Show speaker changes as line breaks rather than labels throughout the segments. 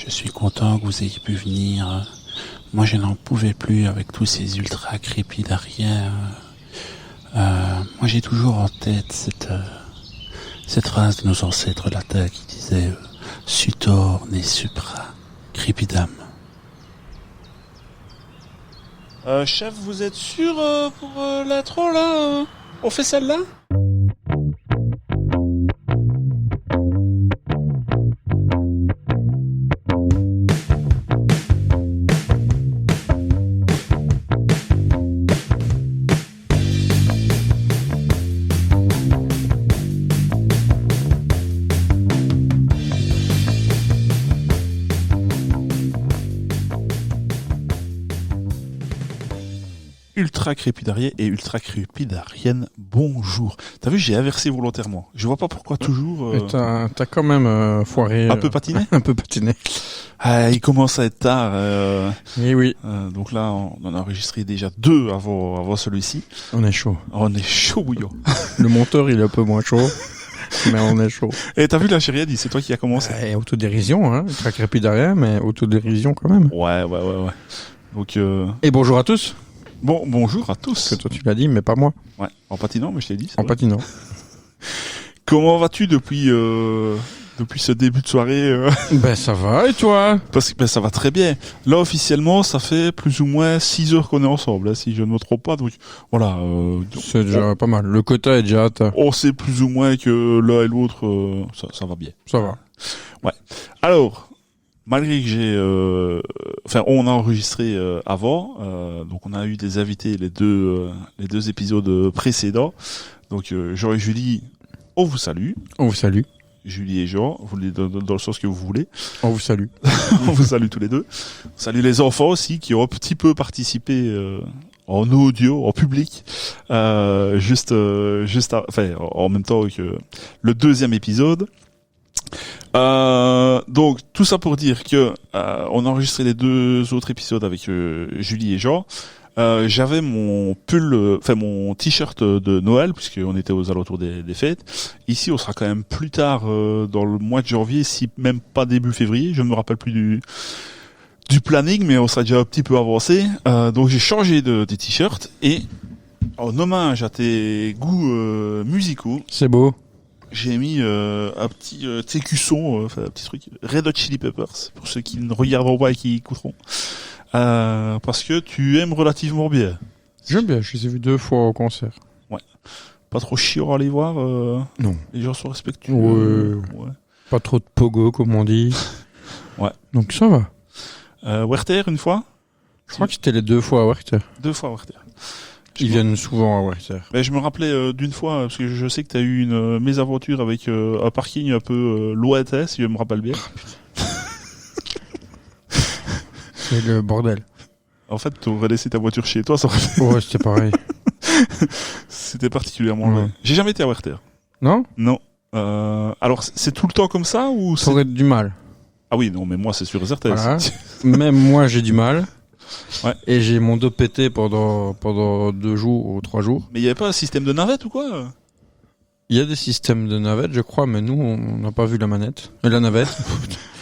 Je suis content que vous ayez pu venir. Moi, je n'en pouvais plus avec tous ces ultra crépidariens. Moi, j'ai toujours en tête cette phrase de nos ancêtres latins qui disait Sutor ne supra crepidam. Chef, vous êtes sûr pour l'intro là On fait celle-là? Ultra crépidariens et ultra crépidariennes, bonjour. T'as vu, j'ai inversé volontairement. Je vois pas pourquoi toujours.
T'as quand même foiré.
Un peu patiné.
Un peu patiné.
Il commence à être tard.
Oui.
Donc là, on en a enregistré déjà 2 avant celui-ci.
On est chaud.
On est chaud bouillant.
Le monteur, il est un peu moins chaud. Mais on est chaud.
Et t'as vu la chérie, c'est toi qui a commencé.
Autodérision, hein. Ultra crépidarien, mais autodérision quand même.
Ouais. Donc.
Et bonjour à tous.
Bonjour à tous.
Que toi tu l'as dit, mais pas moi.
Ouais, en patinant, mais je t'ai dit.
En patinant.
Comment vas-tu depuis ce début de soirée
Ben ça va, et toi?
Parce que ça va très bien. Là, officiellement, ça fait plus ou moins 6 heures qu'on est ensemble, hein, si je ne me trompe pas. Donc voilà.
C'est déjà pas mal. Le quota est déjà atteint.
On sait plus ou moins que l'un et l'autre, ça va bien.
Ça va.
Ouais. Alors, malgré que on a enregistré avant, donc on a eu des invités les deux épisodes précédents. Donc Jean et Julie, on vous salue.
On vous salue.
Julie et Jean, vous les dans le sens que vous voulez.
On vous salue.
On vous salue tous les deux. On salue les enfants aussi qui ont un petit peu participé en audio, en public, en même temps que le 2e épisode. Donc tout ça pour dire que on a enregistré les 2 autres épisodes avec Julie et Jean. J'avais mon mon t-shirt de Noël puisqu'on était aux alentours des fêtes. Ici, on sera quand même plus tard dans le mois de janvier, si même pas début février. Je ne me rappelle plus du planning, mais on sera déjà un petit peu avancé. Donc j'ai changé de t-shirt et en hommage à tes goûts musicaux.
C'est beau.
J'ai mis un petit TQ-son, un petit truc, Red Hot Chili Peppers, pour ceux qui ne regarderont pas et qui écouteront. Parce que tu aimes relativement bien.
J'aime bien, je les ai vus 2 fois au concert.
Ouais. Pas trop chiant à aller voir.
Non.
Les gens sont respectueux.
Ouais. Pas trop de pogo, comme on dit.
Ouais.
Donc ça va.
Werther, une fois.
Je crois que c'était les 2 fois à Werther.
2 fois à Werther.
Ils viennent souvent à Werther.
Mais je me rappelais d'une fois, parce que je sais que tu as eu une mésaventure avec un parking un peu lointain, si je me rappelle bien.
C'est le bordel.
En fait, tu aurais laissé ta voiture chez toi, ça aurait fait...
Ouais, c'était pareil.
C'était particulièrement loin. J'ai jamais été à Werther.
Non?
Non. Alors, c'est tout le temps comme ça ou c'est...
T'aurais du mal.
Ah oui, non, mais moi, c'est sûr et certain.
Voilà. Même moi, j'ai du mal.
Ouais.
Et j'ai mon dos pété pendant 2 jours ou 3 jours.
Mais il y avait pas un système de navette ou quoi?
Il y a des systèmes de navette, je crois, mais nous, on n'a pas vu la manette. La navette.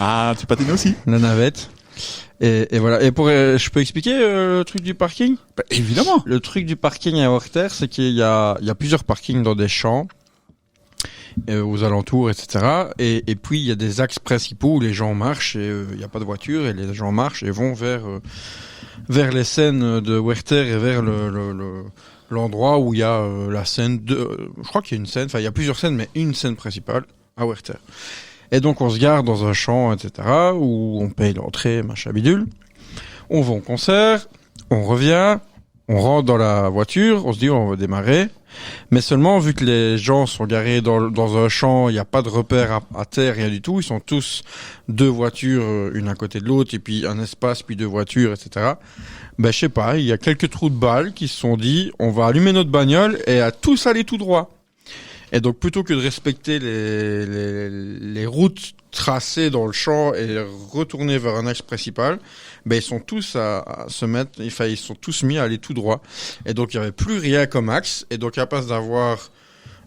Ah, tu patines aussi?
La navette. Et voilà. Et je peux expliquer le truc du parking?
Bah, évidemment.
Le truc du parking à Werther, c'est qu'il y a plusieurs parkings dans des champs, aux alentours, etc. Et puis il y a des axes principaux où les gens marchent et il n'y a pas de voiture et les gens marchent et vont vers les scènes de Werther et vers l'endroit où il y a la scène je crois qu'il y a une scène, enfin il y a plusieurs scènes, mais une scène principale à Werther. Et donc on se gare dans un champ, etc., où on paye l'entrée, machin bidule. On va au concert, on revient, on rentre dans la voiture, on se dit on va démarrer. Mais seulement, vu que les gens sont garés dans un champ, il n'y a pas de repère à terre, rien du tout. Ils sont tous 2 voitures, une à côté de l'autre, et puis un espace, puis 2 voitures, etc. Ben je sais pas, il y a quelques trous de balles qui se sont dit on va allumer notre bagnole et à tous aller tout droit. Et donc plutôt que de respecter les routes tracées dans le champ et retourner vers un axe principal, ben ils sont tous à se mettre, enfin ils sont tous mis à aller tout droit. Et donc il y avait plus rien comme axe. Et donc à place d'avoir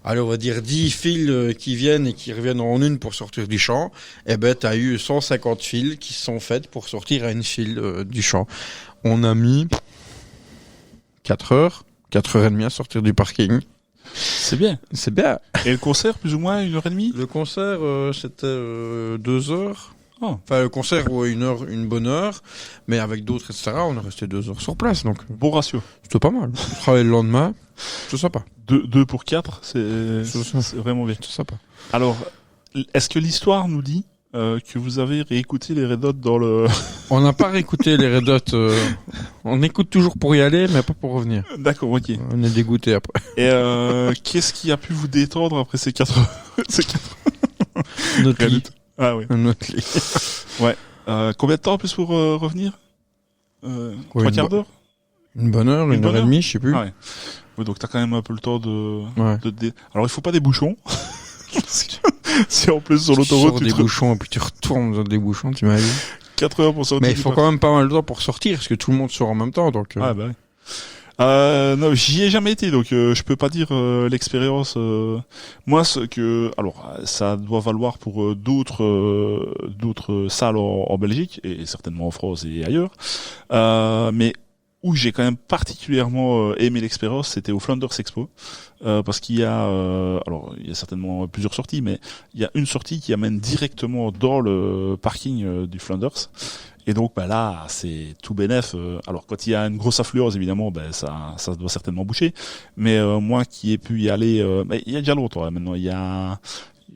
allez, on va dire 10 files qui viennent et qui reviennent en une pour sortir du champ, eh ben, t'as eu 150 files qui se sont faites pour sortir à une file du champ. On a mis 4 heures, 4 heures et demie à sortir du parking.
C'est bien.
C'est bien.
Et le concert, plus ou moins 1h30?
Le concert, c'était 2 heures.
Oh.
Enfin, le concert, ouais, 1 heure, une bonne heure. Mais avec d'autres, etc., on est resté 2 heures sur place. Donc,
Bon ratio.
c'était pas mal. Je travaillais le lendemain. C'est sympa.
2 pour 4, c'est vraiment bien.
C'est sympa.
Alors, est-ce que l'histoire nous dit que vous avez réécouté les Red Hot dans le...
On n'a pas réécouté les Red Hot. On écoute toujours pour y aller, mais pas pour revenir.
D'accord, ok.
On est dégoûté après.
Et qu'est-ce qui a pu vous détendre après ces 4
Notre lit.
Ah oui.
Notre lit.
Ouais. Combien de temps en plus pour revenir 3 quarts d'heure?
Une bonne heure, une heure et demie, je sais plus.
Ah ouais. Oui, donc t'as quand même un peu le temps de...
Ouais.
Alors il faut pas des bouchons. Si en plus sur l'autoroute
tu sors des bouchons et puis tu retournes dans des bouchons, tu m'imagines.
4 heures pour sortir.
Mais il faut quand même pas mal de temps pour sortir, parce que tout le monde sort en même temps, donc.
Ah bah oui. Non, j'y ai jamais été, donc je peux pas dire l'expérience. Moi, ce que, alors, ça doit valoir pour d'autres salles en Belgique et certainement en France et ailleurs. Mais où j'ai quand même particulièrement aimé l'expérience, c'était au Flanders Expo, parce qu'il y a, alors il y a certainement plusieurs sorties, mais il y a une sortie qui amène directement dans le parking du Flanders. Et donc bah là c'est tout bénef. Alors quand il y a une grosse affluence évidemment, ben ça doit certainement boucher. Mais moi qui ai pu y aller, il y a déjà longtemps hein, maintenant, il y a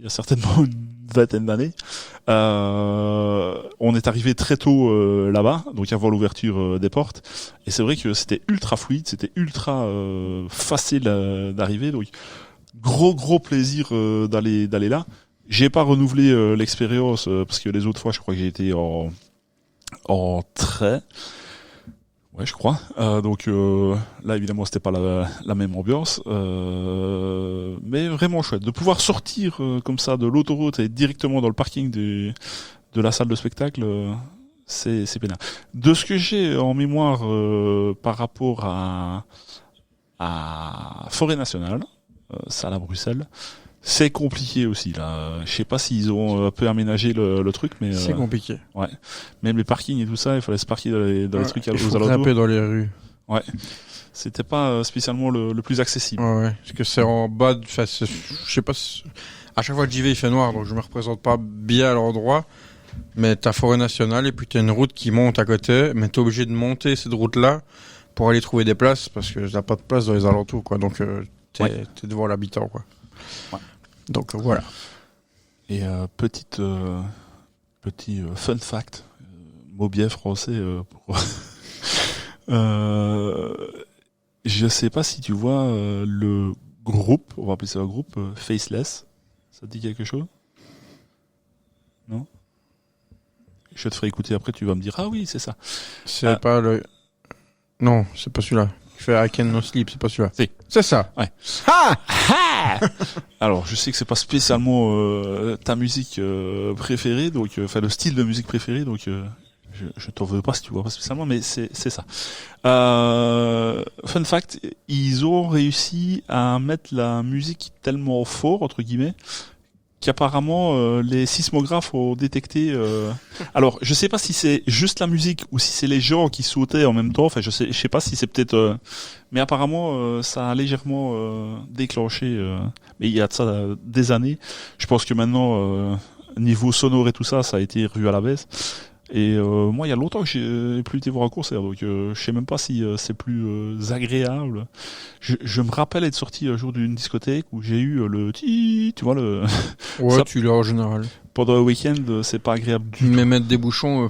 certainement une vingtaine d'années. On est arrivé très tôt là-bas, donc avant l'ouverture des portes. Et c'est vrai que c'était ultra fluide, c'était ultra facile d'arriver. Donc gros plaisir d'aller là. J'ai pas renouvelé l'expérience parce que les autres fois, je crois que j'ai été en train. Ouais, je crois. Donc là, évidemment, c'était pas la même ambiance, mais vraiment chouette de pouvoir sortir comme ça de l'autoroute et directement dans le parking de la salle de spectacle. C'est pénible. De ce que j'ai en mémoire par rapport à Forêt Nationale, salle à Bruxelles. C'est compliqué aussi là. Je sais pas s'ils ont un peu aménagé le truc, mais
c'est compliqué.
Ouais. Même les parkings et tout ça, il fallait se parquer dans les trucs aux alentours.
Il faut grimper dans les rues.
Ouais. C'était pas spécialement le plus accessible.
Ouais. Parce que c'est en bas. Enfin, je sais pas. À chaque fois que j'y vais, il fait noir, donc je me représente pas bien à l'endroit. Mais t'as Forêt Nationale et puis t'as une route qui monte à côté, mais t'es obligé de monter cette route-là pour aller trouver des places parce que t'as pas de place dans les alentours, quoi. Donc t'es devant l'habitant, quoi.
Ouais.
Donc voilà.
Et petit fun fact, mot bien français pour. Je sais pas si tu vois le groupe, on va appeler ça un groupe Faceless. Ça te dit quelque chose? Non? Je te ferai écouter après, tu vas me dire ah oui c'est ça.
C'est pas le. Non, c'est pas celui-là. Il fait I Can No Sleep, c'est pas celui-là.
Si.
C'est ça.
Ouais.
Ha!
Alors, je sais que c'est pas spécialement ta musique préférée, donc enfin le style de musique préféré, donc je t'en veux pas si tu vois pas spécialement, mais c'est ça. Fun fact, ils ont réussi à mettre la musique tellement fort entre guillemets qu'apparemment les sismographes ont détecté. Alors, je sais pas si c'est juste la musique ou si c'est les gens qui sautaient en même temps. Enfin, je sais pas si c'est peut-être. Mais apparemment, ça a légèrement déclenché. Mais il y a de ça des années. Je pense que maintenant, niveau sonore et tout ça, ça a été revu à la baisse. Et moi, il y a longtemps que j'ai plus été voir un concert, donc je sais même pas si c'est plus agréable. Je me rappelle être sorti un jour d'une discothèque où j'ai eu le tu vois le.
Ouais,
ça,
tu l'as en général.
Pendant le week-end, c'est pas agréable du tout.
Mais mettre des bouchons.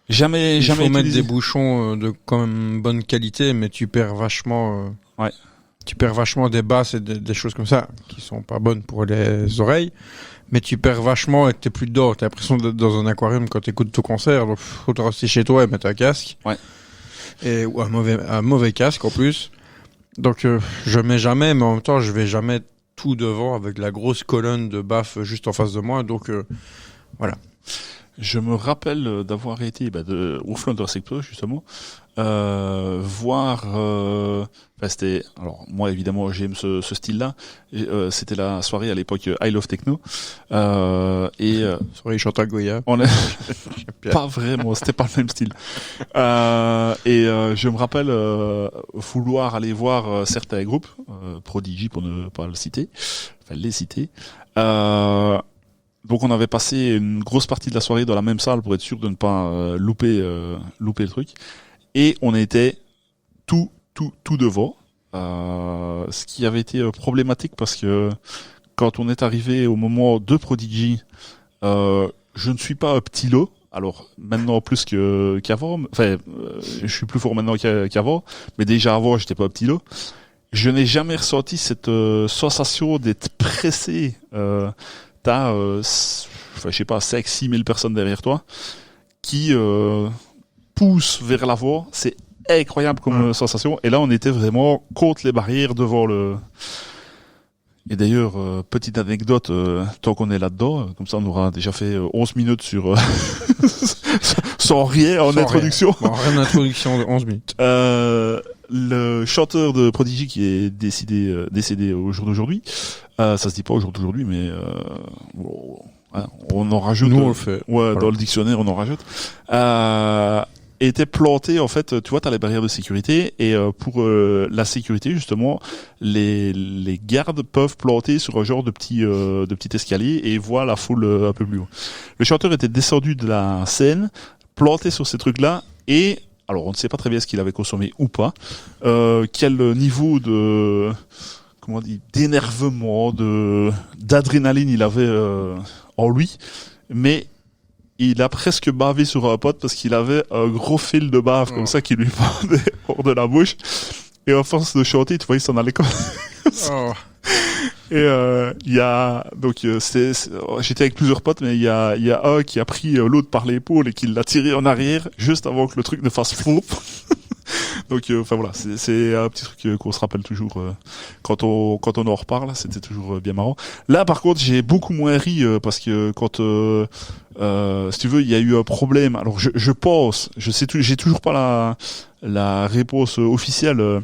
Jamais.
Il faut
utilisé.
mettre des bouchons de quand même bonne qualité, mais tu perds vachement.
Ouais.
Tu perds vachement des basses et des choses comme ça qui sont pas bonnes pour les oreilles. Mais tu perds vachement et que t'es plus dedans. T'as l'impression d'être dans un aquarium quand t'écoutes ton concert. Donc, faut te rester chez toi et mettre un casque.
Ouais.
Ou un mauvais casque, en plus. Donc, je mets jamais, mais en même temps, je vais jamais tout devant avec la grosse colonne de baffes juste en face de moi. Donc, voilà.
Je me rappelle d'avoir été au Flanders Expo justement, voir. C'était. Alors moi évidemment j'aime ce style-là. C'était la soirée à l'époque I Love Techno.
Soirée Chantal Goya.
On est pas vraiment. C'était pas le même style. Je me rappelle vouloir aller voir certains groupes, Prodigy pour ne pas le citer, enfin les citer. Donc on avait passé une grosse partie de la soirée dans la même salle pour être sûr de ne pas louper le truc. Et on était tout devant. Ce qui avait été problématique parce que quand on est arrivé au moment de Prodigy, je ne suis pas un petit lot. Alors maintenant plus qu'avant. Enfin, je suis plus fort maintenant qu'avant. Mais déjà avant, j'étais pas un petit lot. Je n'ai jamais ressenti cette sensation d'être pressé. T'as, je sais pas, 5-6 000 personnes derrière toi qui poussent vers l'avant. C'est incroyable comme sensation. Et là, on était vraiment contre les barrières devant le... Et d'ailleurs, petite anecdote, tant qu'on est là-dedans, comme ça on aura déjà fait 11 minutes sur... sans rien en introduction.
Rien. Bon, rien d'introduction de 11 minutes.
Le chanteur de Prodigy qui est décédé au jour d'aujourd'hui, ça se dit pas au jour d'aujourd'hui, mais on en rajoute.
Nous on le fait.
Ouais, voilà. Dans le dictionnaire on en rajoute. Était planté en fait, tu vois, t'as les barrières de sécurité et pour la sécurité justement, les gardes peuvent planter sur un genre de petit escalier et voir la foule un peu plus haut. Le chanteur était descendu de la scène, planté sur ces trucs-là et alors on ne sait pas très bien ce qu'il avait consommé ou pas, quel niveau de d'énervement, d'adrénaline il avait en lui, mais il a presque bavé sur un pote parce qu'il avait un gros fil de bave comme ça qui lui pendait hors de la bouche. Et à force de chanter, tu vois, il s'en allait comme ça. Et j'étais avec plusieurs potes, mais il y a un qui a pris l'autre par l'épaule et qui l'a tiré en arrière juste avant que le truc ne fasse flop. Donc voilà, c'est un petit truc qu'on se rappelle toujours quand on en reparle, c'était toujours bien marrant. Là par contre, j'ai beaucoup moins ri parce que quand si tu veux, il y a eu un problème. Alors je pense, j'ai toujours pas la réponse officielle,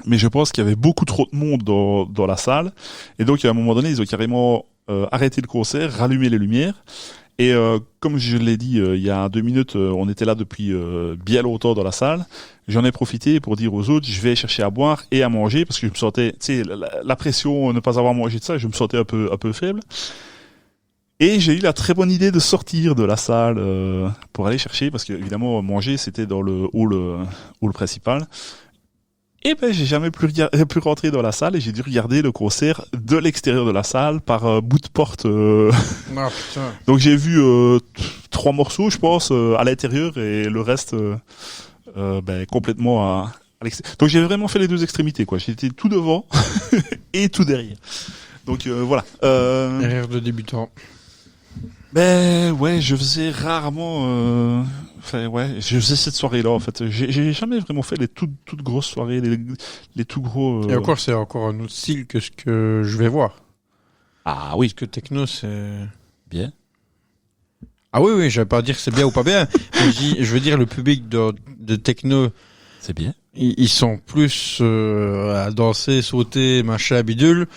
mais je pense qu'il y avait beaucoup trop de monde dans la salle et donc à un moment donné, ils ont carrément arrêté le concert, rallumé les lumières. Et comme je l'ai dit il y a 2 minutes, on était là depuis bien longtemps dans la salle. J'en ai profité pour dire aux autres, je vais chercher à boire et à manger parce que je me sentais, tu sais, la pression, ne pas avoir mangé de ça, je me sentais un peu faible. Et j'ai eu la très bonne idée de sortir de la salle pour aller chercher parce que évidemment manger c'était dans le hall principal. Et ben j'ai jamais pu rentrer dans la salle et j'ai dû regarder le concert de l'extérieur de la salle par bout de porte.
Ah, putain.
Donc j'ai vu 3 morceaux, je pense, à l'intérieur et le reste complètement à l'extérieur. Donc j'ai vraiment fait les 2 extrémités, quoi. J'étais tout devant et tout derrière. Donc voilà.
Erreur de débutant.
Ben ouais, je faisais rarement. Je faisais cette soirée-là en fait. J'ai jamais vraiment fait les toutes grosses soirées, les tout gros.
Et encore, c'est encore un autre style que ce que je vais voir.
Ah oui.
Parce que techno, c'est
Bien.
Ah oui, je vais pas dire que c'est bien ou pas bien. Mais je veux dire le public de techno.
C'est bien.
Ils sont plus à danser, sauter, machin, bidule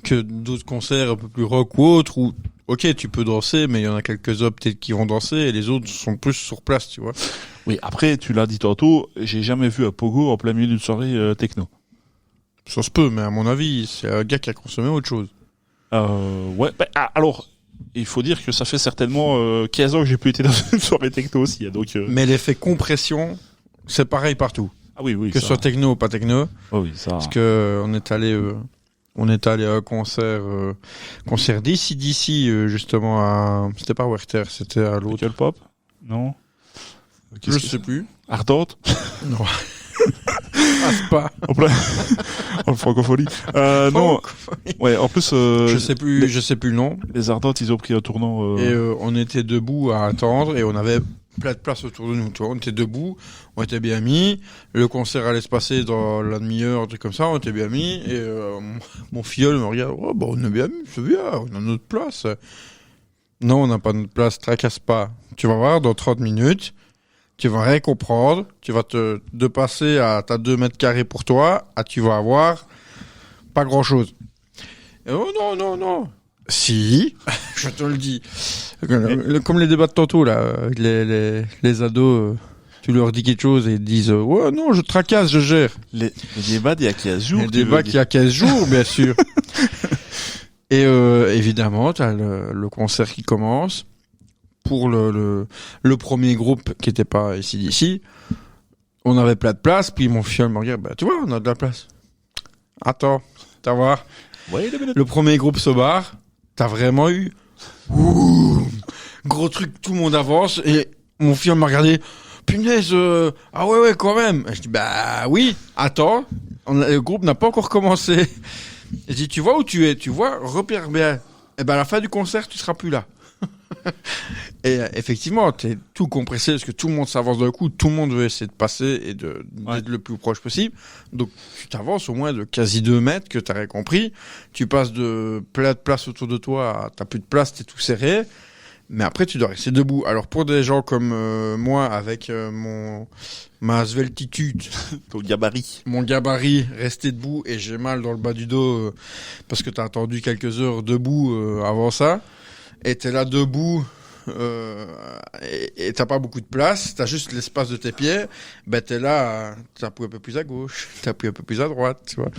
que d'autres concerts un peu plus rock ou autres où ok, tu peux danser, mais il y en a quelques-uns peut-être qui vont danser et les autres sont plus sur place, tu vois.
Oui, après, tu l'as dit tantôt, j'ai jamais vu un pogo en plein milieu d'une soirée techno.
Ça se peut, mais à mon avis, c'est un gars qui a consommé autre chose.
Ouais. Alors, il faut dire que ça fait certainement 15 ans que j'ai plus été dans une soirée techno aussi. Donc,
Mais l'effet compression, c'est pareil partout.
Ah oui,
que ce soit techno ou pas techno.
Oh oui, ça.
Parce que on est allé à un concert d'ici, justement à, c'était pas Werther, c'était à l'autre.
Quel pop? Non.
Je sais plus.
Ardente?
Non. C'est pas.
En francophonie. Non. Ouais, en plus,
je sais plus le nom.
Les Ardentes, ils ont pris un tournant,
Et, on était debout à attendre et on avait plein de place autour de nous, tu vois. On était debout, on était bien mis. Le concert allait se passer dans la demi-heure, un truc comme ça, on était bien mis. Et, mon filleul me regarde, oh, bah, on est bien mis, c'est bien, on a notre place. Non, on n'a pas notre place, tracasse pas. Tu vas voir, dans 30 minutes, tu vas rien comprendre, tu vas de passer à t'as 2 mètres carrés pour toi, à tu vas avoir pas grand chose. Oh non. Si, je te le dis. Comme les débats de tantôt, là, avec les ados, tu leur dis quelque chose et ils disent, ouais, non, je tracasse, je gère.
Les débats d'il y a 15 jours.
Les débats qu'il y a 15 jours, bien sûr. Et évidemment, t'as le concert qui commence. Pour le premier groupe qui était pas ici d'ici, on avait plein de place, puis mon fiole me regarde, bah tu vois, on a de la place. Attends, t'as voir.
Ouais,
le premier groupe se barre, t'as vraiment eu ouh, gros truc, tout le monde avance, et mon fiole m'a regardé, punaise, ah ouais quand même. Et je dis bah oui, attends, le groupe n'a pas encore commencé. Et je dis tu vois où tu es, tu vois, repère bien. Et ben à la fin du concert, tu seras plus là. Et effectivement, t'es tout compressé parce que tout le monde s'avance d'un coup, tout le monde veut essayer de passer et d'être le plus proche possible. Donc tu t'avances au moins de quasi 2 mètres, que t'aurais compris. Tu passes de plein de place autour de toi, t'as plus de place, t'es tout serré. Mais après, tu dois rester debout. Alors pour des gens comme moi, avec ma sveltitude, mon gabarit, rester debout et j'ai mal dans le bas du dos parce que t'as attendu quelques heures debout avant ça. Et t'es là debout et t'as pas beaucoup de place, t'as juste l'espace de tes pieds, ben t'es là, t'appuies un peu plus à gauche, t'appuies un peu plus à droite, tu vois.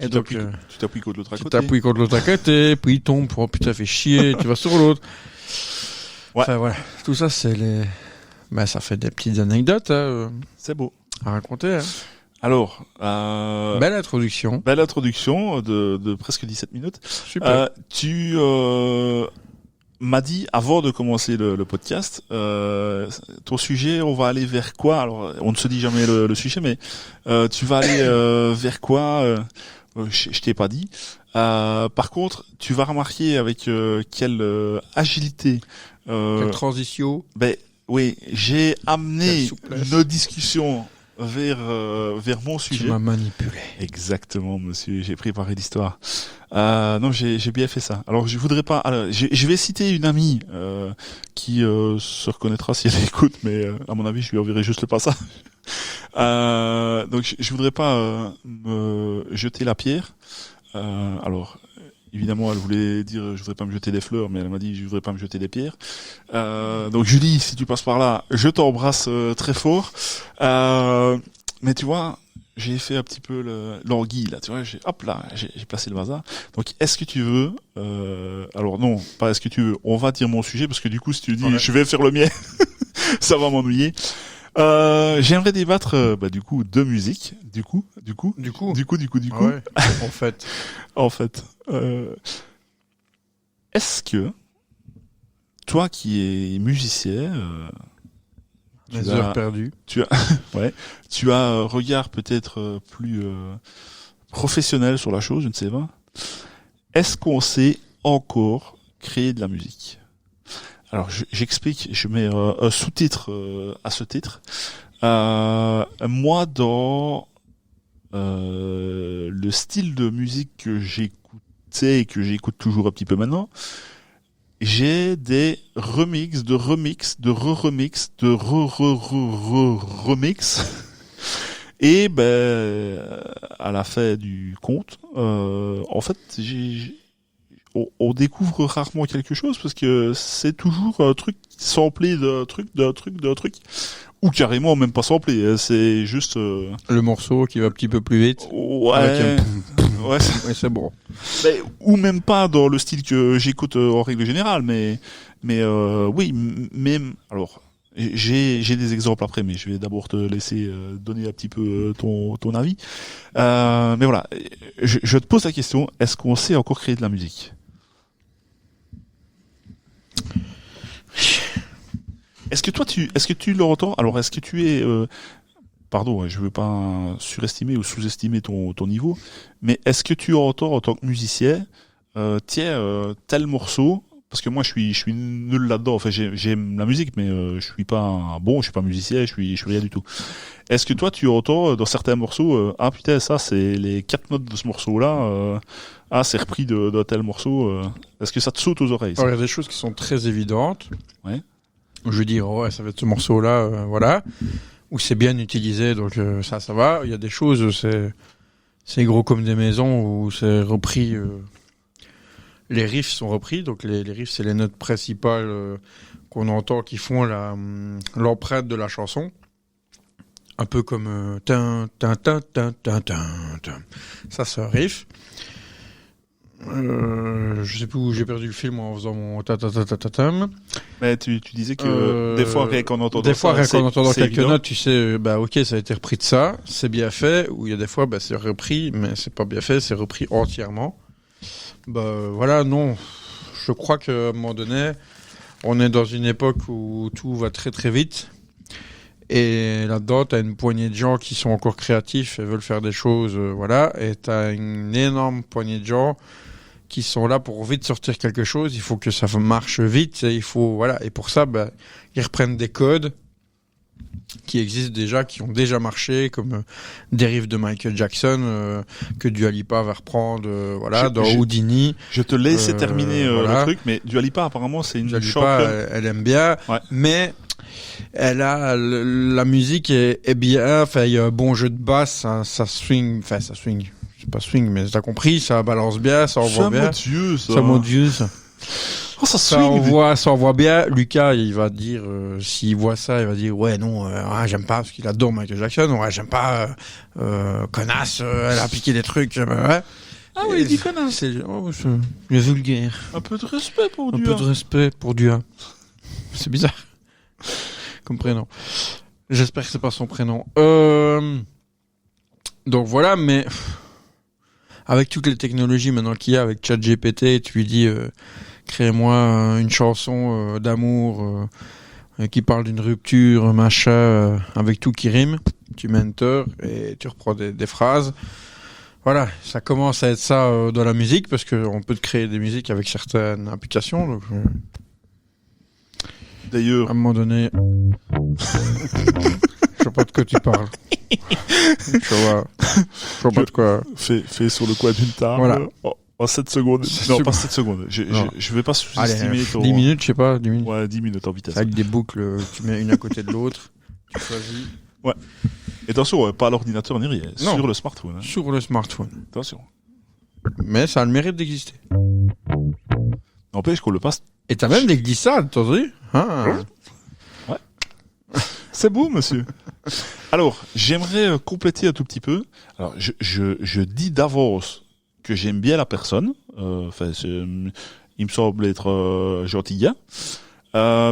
Et donc
tu t'appuies contre l'autre à côté.
Tu t'appuies contre l'autre à côté, puis il tombe, oh putain, fait chier, tu vas sur l'autre. Ouais. Enfin voilà, tout ça c'est ça fait des petites anecdotes
c'est beau
à raconter. Hein.
Alors,
belle introduction
de presque 17 minutes.
Super.
Tu m'as dit avant de commencer le podcast, ton sujet, on va aller vers quoi? Alors, on ne se dit jamais le sujet, mais tu vas aller vers quoi? Je t'ai pas dit. Par contre, tu vas remarquer avec quelle agilité,
quelle transition.
Ben oui, j'ai amené nos discussions vers mon sujet.
Tu m'as manipulé.
Exactement, monsieur. J'ai préparé l'histoire. Non, j'ai bien fait ça. Alors, je voudrais pas. Alors, je vais citer une amie qui se reconnaîtra si elle écoute, mais à mon avis, je lui enverrai juste le passage. Donc, je voudrais pas me jeter la pierre. Alors, évidemment, elle voulait dire je voudrais pas me jeter des fleurs, mais elle m'a dit je voudrais pas me jeter des pierres. Donc Julie, si tu passes par là, je t'embrasse très fort. Mais tu vois, j'ai fait un petit peu l'anguille là, tu vois, j'ai placé le bazar. Donc est-ce que tu veux alors non, pas est-ce que tu veux, on va dire mon sujet parce que du coup si tu dis je vais faire le mien, ça va m'ennuyer. J'aimerais débattre du coup de musique, du coup.
Ah ouais,
en fait, est-ce que toi qui es musicien,
les heures perdues,
tu as un regard peut-être plus professionnel sur la chose, je ne sais pas. Est-ce qu'on sait encore créer de la musique? Alors j'explique, je mets un sous-titre à ce titre. Moi, dans le style de musique que j'écoutais et que j'écoute toujours un petit peu maintenant, j'ai des remix, de re-remix, de re-remix. Et à la fin du compte, en fait, on découvre rarement quelque chose parce que c'est toujours un truc samplé d'un truc, ou carrément même pas samplé. C'est juste
le morceau qui va un petit peu plus vite.
Ouais, ouais,
c'est bon.
Ou même pas dans le style que j'écoute en règle générale, mais oui, même alors. J'ai des exemples après, mais je vais d'abord te laisser donner un petit peu ton avis. Mais voilà, je te pose la question, est-ce qu'on sait encore créer de la musique? Est-ce que tu l'entends? Alors, est-ce que tu es pardon, je veux pas surestimer ou sous-estimer ton niveau, mais est-ce que tu entends en tant que musicien tel morceau? parce que moi je suis nul là-dedans. Enfin, j'aime la musique, mais je suis pas musicien, je suis rien du tout. Est-ce que toi tu entends dans certains morceaux, ah putain, ça c'est les 4 notes de ce morceau-là, ah c'est repris d'un tel morceau. Est-ce que ça te saute aux oreilles ça?
Alors, il y a des choses qui sont très évidentes.
Ouais.
Je veux dire, ouais, ça va être ce morceau-là, voilà, où c'est bien utilisé, donc ça va. Il y a des choses, c'est gros comme des maisons, où c'est repris. Les riffs sont repris, donc les riffs, c'est les notes principales qu'on entend qui font l'empreinte de la chanson. Un peu comme tin, tin, tin, tin, tin, tin, tin. Ça, c'est un riff. Je sais plus où j'ai perdu le film en faisant mon ta ta ta ta ta tam.
Mais tu disais que des fois rien qu'en entendant
quelques
évident.
notes, tu sais, bah ok, ça a été repris de ça, c'est bien fait. Ou il y a des fois, bah c'est repris, mais c'est pas bien fait, c'est repris entièrement. Bah voilà, non. Je crois qu'à un moment donné, on est dans une époque où tout va très très vite. Et là-dedans, t'as une poignée de gens qui sont encore créatifs et veulent faire des choses, voilà. Et t'as une énorme poignée de gens qui sont là pour vite sortir quelque chose. Il faut que ça marche vite. Et il faut, voilà. Et pour ça, bah, ils reprennent des codes qui existent déjà, qui ont déjà marché, comme des riffs de Michael Jackson que Dua Lipa va reprendre, voilà, dans Houdini.
Je te laissais terminer
voilà.
le truc, mais Dua Lipa apparemment c'est une
Dua Lipa,
championne.
elle aime bien,
ouais.
Mais elle a la musique est bien. Enfin, il y a un bon jeu de basse, ça swing. Enfin, ça swing. C'est pas swing, mais t'as compris, ça balance bien, ça envoie bien.
C'est
mon Dieu, ça.
Oh, ça
envoie bien. Lucas, il va dire, s'il voit ça, il va dire, ouais, non, j'aime pas, parce qu'il adore Michael Jackson, ouais, j'aime pas, connasse, elle a piqué des trucs, ouais.
Ah oui, il dit connasse.
C'est vulgaire.
Un peu de respect pour Dua.
Un peu de respect pour Dua. C'est bizarre. Comme prénom. J'espère que c'est pas son prénom. Donc voilà, mais avec toutes les technologies maintenant qu'il y a, avec ChatGPT, tu lui dis crée-moi une chanson d'amour qui parle d'une rupture, machin, avec tout qui rime. Tu mets enter et tu reprends des phrases. Voilà, ça commence à être ça dans la musique, parce qu'on peut créer des musiques avec certaines applications. Donc,
d'ailleurs,
à un moment donné, je sais pas de quoi tu parles. Je vois pas de quoi.
Fais sur le coin d'une table.
Voilà.
En 7 secondes. Non, pas 7 secondes. Je vais pas sous-estimer ton...
10 minutes, je sais pas, 10 minutes.
Ouais, 10 minutes en vitesse.
Avec des boucles, tu mets une à côté de l'autre, tu choisis.
Ouais. Et attention, pas à l'ordinateur ni rien.
Non.
Sur le smartphone. Hein.
Sur le smartphone.
Attention.
Mais ça a le mérite d'exister.
N'empêche qu'on le passe.
Et t'as même des glissades, t'as vu? Ah.
Ouais. C'est beau, monsieur. Alors, j'aimerais compléter un tout petit peu. Alors, je dis d'avance que j'aime bien la personne. Enfin, il me semble être gentil gars.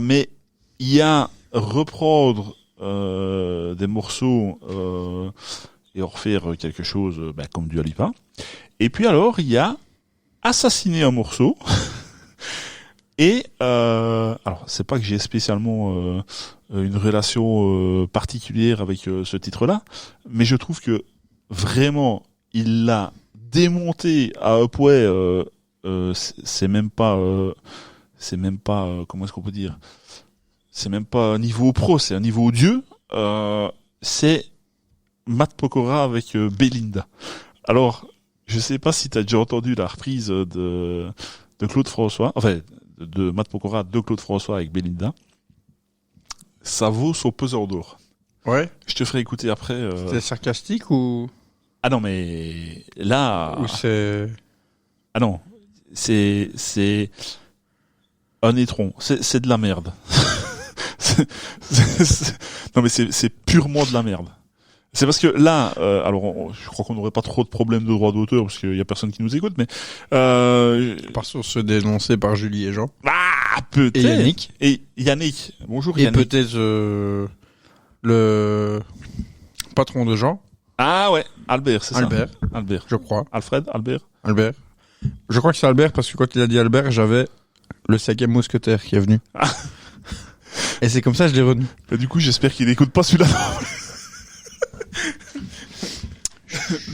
Mais il y a reprendre des morceaux et en refaire quelque chose comme Dua Lipa. Et puis alors, il y a assassiner un morceau. Et alors, c'est pas que j'ai spécialement une relation particulière avec ce titre-là, mais je trouve que vraiment, il l'a démonté à un point. C'est même pas comment est-ce qu'on peut dire, c'est même pas un niveau pro, c'est un niveau dieu. C'est Matt Pokora avec Belinda. Alors, je sais pas si t'as déjà entendu la reprise de Claude François, enfin de Matt Pokora de Claude François avec Belinda. Ça vaut son pesant d'or.
Ouais.
Je te ferai écouter après.
C'est sarcastique ou...
Ah non, mais là...
Ou c'est...
Ah non, c'est un étron. C'est de la merde. Non mais c'est purement de la merde. C'est parce que là, alors je crois qu'on n'aurait pas trop de problèmes de droit d'auteur parce qu'il y a personne qui nous écoute, mais
par sur ceux dénoncés par Julie et Jean.
Ah peut-être.
Et Yannick.
Bonjour
et
Yannick.
Et peut-être le patron de Jean.
Ah ouais, Albert, c'est ça. Albert,
je crois.
Alfred, Albert.
Je crois que c'est Albert parce que quand il a dit Albert, j'avais le 5e mousquetaire qui est venu. Ah. Et c'est comme ça que je l'ai retenu.
Bah, du coup, j'espère qu'il n'écoute pas celui-là.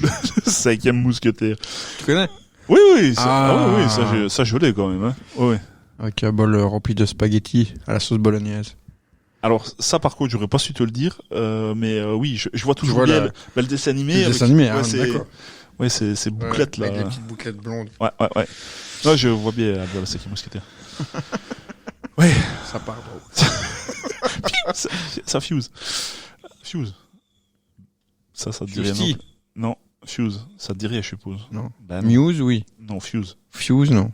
Le 5e mousquetaire.
Tu connais?
Oui. Oui, ça je l'ai quand même. Hein. Ouais.
Avec un bol rempli de spaghettis à la sauce bolognaise.
Alors ça par contre j'aurais pas su te le dire, mais oui je vois toujours
vois
bien
la-
le dessin animé.
Le
avec-
dessin animé,
ouais,
hein,
c'est,
d'accord.
ouais c'est bouclette
Avec les
là.
petites bouclettes blondes.
Ouais. Non je vois bien dans la cinquième mousquetaire. Ouais.
Ça part drôle.
Ça fuse. Fuse. Ça te dirait
Fusty.
non. Fuse. Ça te dirait je suppose.
Non.
Ben non.
Muse, oui.
Non Fuse.
Fuse, non.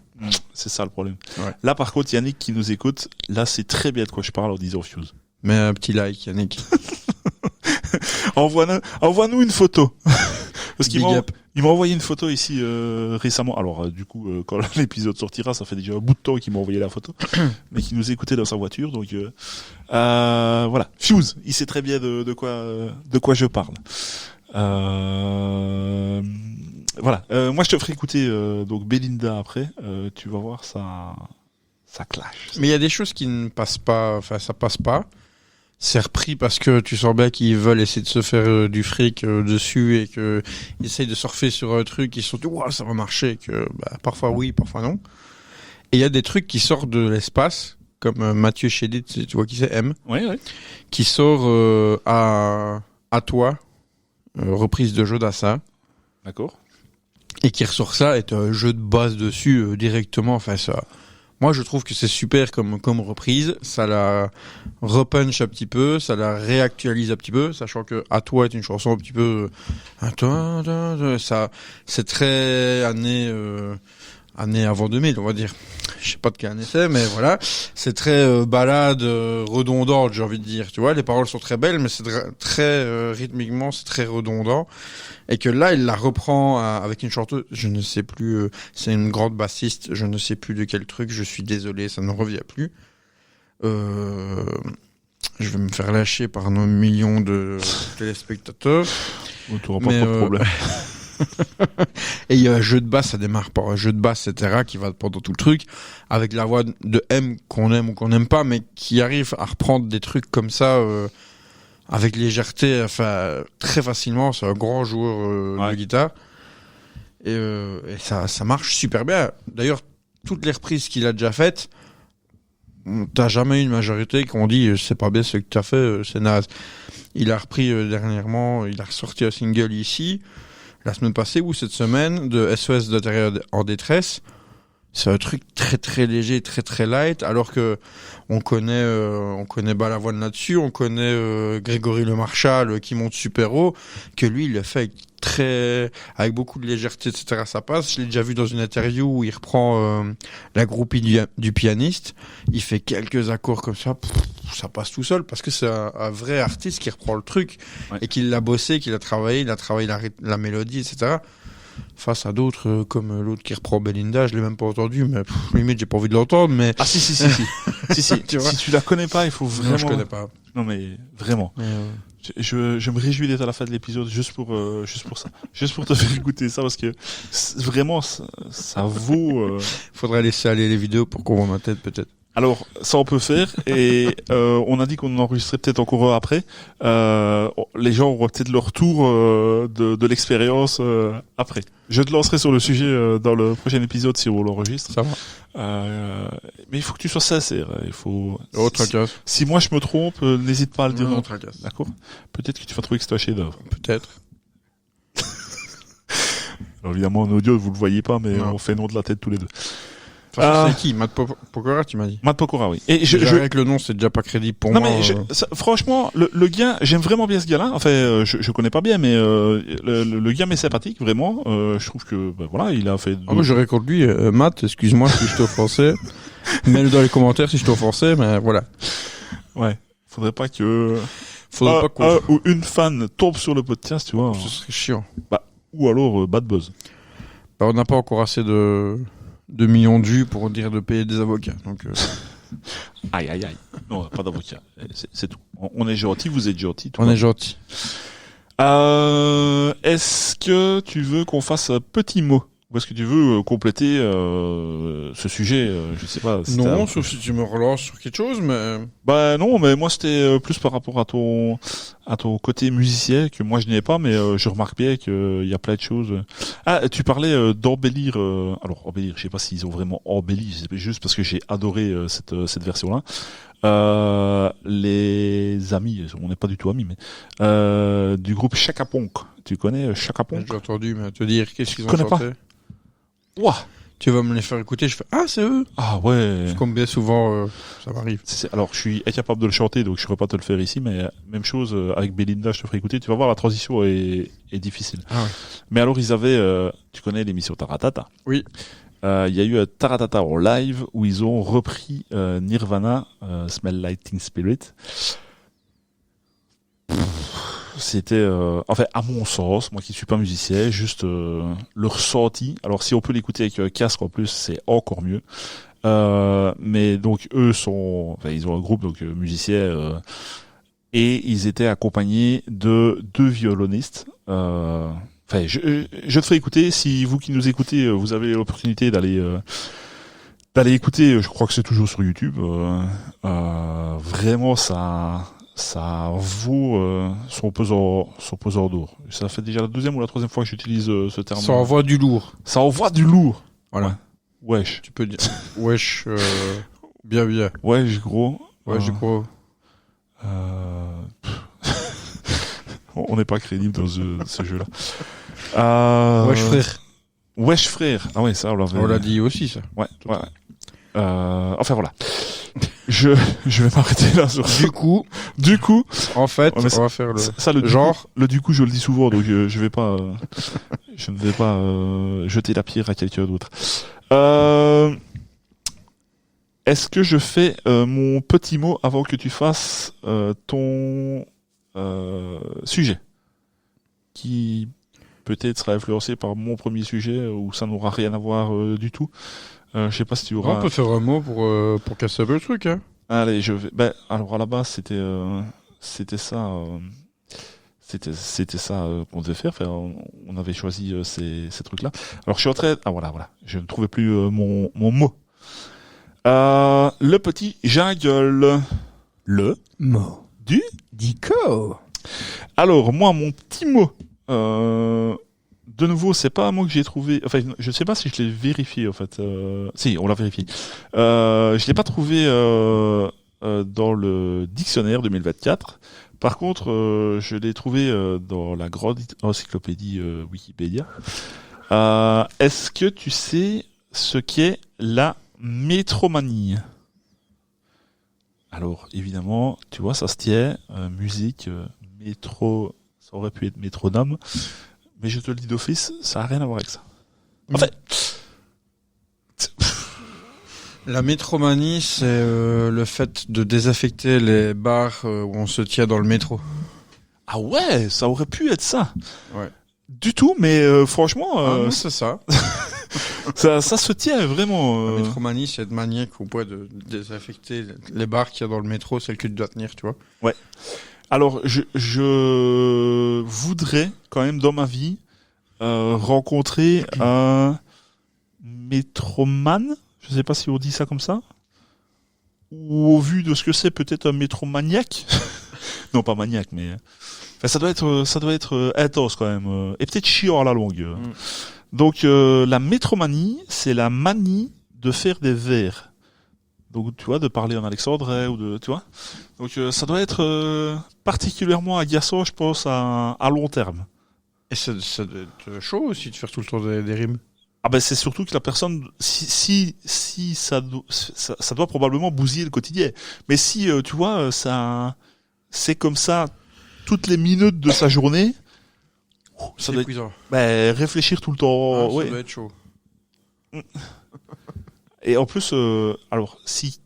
C'est ça le problème.
Ouais.
Là par contre Yannick qui nous écoute, là c'est très bien de quoi je parle en disant Fuse.
Mais un petit like, Yannick.
Envoie-nous une photo. Parce qu'il
Big up.
il m'a envoyé une photo ici récemment. Alors du coup, quand l'épisode sortira, ça fait déjà un bout de temps qu'il m'a envoyé la photo, mais qui nous écoutait dans sa voiture. Donc voilà, Fuse, il sait très bien de quoi je parle. Voilà. Moi, je te ferai écouter donc Belinda après. Tu vas voir, ça clash.
Mais il y a des choses qui ne passent pas, enfin ça passe pas. C'est repris parce que tu sens bien qu'ils veulent essayer de se faire du fric dessus et que ils essayent de surfer sur un truc, ils sont dit ouah ça va marcher, et que parfois oui, parfois non. Et il y a des trucs qui sortent de l'espace, comme Mathieu Chédid, tu vois qui c'est, M,
Ouais.
qui sort à toi, reprise de jeu d'Assa,
D'accord.
et qui ressort ça, est un jeu de base dessus directement, enfin ça. Moi, je trouve que c'est super comme reprise. Ça la repunch un petit peu, ça la réactualise un petit peu, sachant que À toi est une chanson un petit peu, ça, c'est très année avant 2000, on va dire. Je sais pas de quelle année c'est, mais voilà. C'est très balade, redondante, j'ai envie de dire. Tu vois, les paroles sont très belles, mais c'est très rythmiquement, c'est très redondant. Et que là, il la reprend avec une chanteuse, je ne sais plus, c'est une grande bassiste, je ne sais plus de quel truc, je suis désolé, ça ne revient plus. Je vais me faire lâcher par nos millions de téléspectateurs.
Oh, tu n'auras pas trop de problème.
Et il y a un jeu de basse, ça démarre par un jeu de basse, etc., qui va pendant tout le truc, avec la voix de M qu'on aime ou qu'on n'aime pas, mais qui arrive à reprendre des trucs comme ça, avec légèreté, enfin, très facilement. C'est un grand joueur de guitare. Et ça marche super bien. D'ailleurs, toutes les reprises qu'il a déjà faites, t'as jamais eu une majorité qui ont dit c'est pas bien ce que t'as fait, c'est naze. Il a repris dernièrement, il a ressorti un single ici, la semaine passée ou cette semaine, de SOS d'intérieur en détresse. C'est un truc très très léger, très très light, alors que on connaît Balavoine là-dessus, on connaît Grégory Le Marchal qui monte super haut, que lui il le fait avec beaucoup de légèreté, etc. Ça passe. Je l'ai déjà vu dans une interview où il reprend la groupie du pianiste, il fait quelques accords comme ça, ça passe tout seul parce que c'est un vrai artiste qui reprend le truc et qu'il l'a bossé, qu'il a travaillé, la mélodie, etc. Face à d'autres comme l'autre qui reprend Belinda, je l'ai même pas entendu, mais limite j'ai pas envie de l'entendre, mais
si tu vois, si tu la connais pas, il faut vraiment.
non, je connais pas.
Non mais vraiment. Je me réjouis d'être à la fin de l'épisode juste pour ça, juste pour te faire écouter ça parce que vraiment ça vaut.
Faudrait laisser aller les vidéos pour qu'on voit ma tête peut-être.
Alors, ça on peut faire, et on a dit qu'on enregistrait peut-être encore après. Les gens auront peut-être leur tour de l'expérience après. Je te lancerai sur le sujet dans le prochain épisode si on l'enregistre.
Ça va.
Mais il faut que tu sois sincère. Il faut.
Oh, tracasse.
Si moi je me trompe, n'hésite pas à le dire.
Non, tracasse.
D'accord. Peut-être que tu vas trouver que c'est un chef-d'œuvre.
Peut-être.
Alors évidemment en audio vous le voyez pas, mais
non.
on fait nom de la tête tous les deux.
C'est qui? Matt Pokora, tu m'as dit?
Matt Pokora, oui. Et
avec le nom, c'est déjà pas crédible pour
non,
moi.
Mais franchement, le gars, j'aime vraiment bien ce gars-là. Enfin, je connais pas bien, mais le gars m'est sympathique, vraiment. Je trouve que, voilà, il a fait.
Moi, j'aurais contre lui, Matt, excuse-moi si je t'ai offensé. Mets-le dans les commentaires si je t'ai offensé, mais voilà.
Ouais. Faudrait pas que.
Faudrait pas
ou une fan tombe sur le podcast, tu vois.
Ce serait chiant.
Ou alors, bad buzz.
On n'a pas encore assez de millions de vues pour dire de payer des avocats. Donc,
Aïe. Non, pas d'avocat. C'est tout. On est gentil, vous êtes gentil.
On est gentil.
Est-ce que tu veux qu'on fasse un petit mot Ou est-ce que tu veux compléter ce sujet je sais pas. Si
Non, sauf si tu me relances sur quelque chose, mais...
Bah non, mais moi c'était plus par rapport à ton côté musicien que moi je n'y ai pas, mais je remarque bien qu'il y a plein de choses. Ah, tu parlais d'embellir. Alors embellir, je sais pas s'ils ont vraiment embelli, c'est juste parce que j'ai adoré cette version-là. Les amis, on n'est pas du tout amis, mais du groupe Chaka Ponk. Tu connais Chaka Ponk?
J'ai entendu, mais te dire qu'est-ce qu'ils ont
connais pas.
chanté.
Ouah.
Tu vas me les faire écouter, je fais ah c'est eux.
Ah ouais.
Comme bien souvent ça m'arrive.
Alors je suis incapable de le chanter, donc je ne pourrais pas te le faire ici, mais même chose avec Belinda, je te ferai écouter. Tu vas voir, la transition est difficile.
Ah ouais.
Mais alors ils avaient, tu connais l'émission Taratata?
Oui.
Il y a eu Taratata en live où ils ont repris Nirvana, Smell Like Teen Spirit. C'était, enfin, à mon sens, moi qui suis pas musicien, juste le ressenti. Alors si on peut l'écouter avec casque en plus, c'est encore mieux. Mais donc eux ils ont un groupe donc musicien et ils étaient accompagnés de 2 violonistes. Enfin, je te ferai écouter. Si vous qui nous écoutez, vous avez l'opportunité d'aller écouter, je crois que c'est toujours sur YouTube. Vraiment, ça vaut son pesant d'or. Ça fait déjà la 2e ou la 3e fois que j'utilise ce terme.
Ça envoie du lourd.
Ça envoie du lourd.
Voilà.
Ouais. Wesh.
Tu peux dire wesh bien.
Wesh gros.
Wesh gros.
On n'est pas crédible dans ce jeu-là.
Wesh frère.
Wesh frère. Ah ouais, ça
on l'a dit aussi ça.
Ouais. Enfin voilà. Je vais m'arrêter là sur ça. Du coup,
en fait, on va faire
le genre. Du coup, je le dis souvent, donc je ne vais pas jeter la pierre à quelqu'un d'autre. Est-ce que je fais mon petit mot avant que tu fasses ton sujet, qui peut-être sera influencé par mon premier sujet ou ça n'aura rien à voir du tout. Je sais pas si tu auras.
On peut faire un mot pour casser un peu le truc, hein.
Allez, je vais. Ben, alors à la base, c'était ça. C'était ça qu'on devait faire. Enfin, on avait choisi ces trucs-là. Alors je suis en train. Ah voilà. Je ne trouvais plus mon mot. Le petit jingle. Le
mot
du
Dico.
Alors moi, mon petit mot. De nouveau, c'est pas un mot que j'ai trouvé. Enfin, je sais pas si je l'ai vérifié en fait. Si, on l'a vérifié. Je l'ai pas trouvé dans le dictionnaire 2024. Par contre, je l'ai trouvé dans la grande encyclopédie Wikipédia. Est-ce que tu sais ce qu'est la métromanie? Alors, évidemment, tu vois, ça se tient. Musique, métro, ça aurait pu être métronome. Mais je te le dis d'office, ça n'a rien à voir avec ça. En fait...
La métromanie, c'est le fait de désaffecter les bars où on se tient dans le métro.
Ah ouais, ça aurait pu être ça.
Ouais.
Du tout, mais franchement...
non, c'est ça.
ça se tient vraiment.
La métromanie, c'est de maniaque au point de désaffecter les bars qu'il y a dans le métro, celle que tu dois tenir, tu vois.
Ouais. Alors, je voudrais quand même dans ma vie rencontrer un métromane. Je sais pas si on dit ça comme ça. Ou au vu de ce que c'est, peut-être un métromaniaque. Non, pas maniaque, mais enfin, ça doit être intense quand même. Et peut-être chiant à la longue. Donc, la métromanie, c'est la manie de faire des vers. Donc, tu vois, de parler en alexandrin ou de, tu vois. Donc, ça doit être particulièrement agaçant, je pense, à long terme.
Et ça doit être chaud aussi de faire tout le temps des rimes.
Ah ben, c'est surtout que la personne, si ça doit probablement bousiller le quotidien. Mais si, tu vois, c'est comme ça toutes les minutes de sa journée. Ça doit
épuisant.
Réfléchir tout le temps.
Ça doit être chaud.
Et en plus, alors si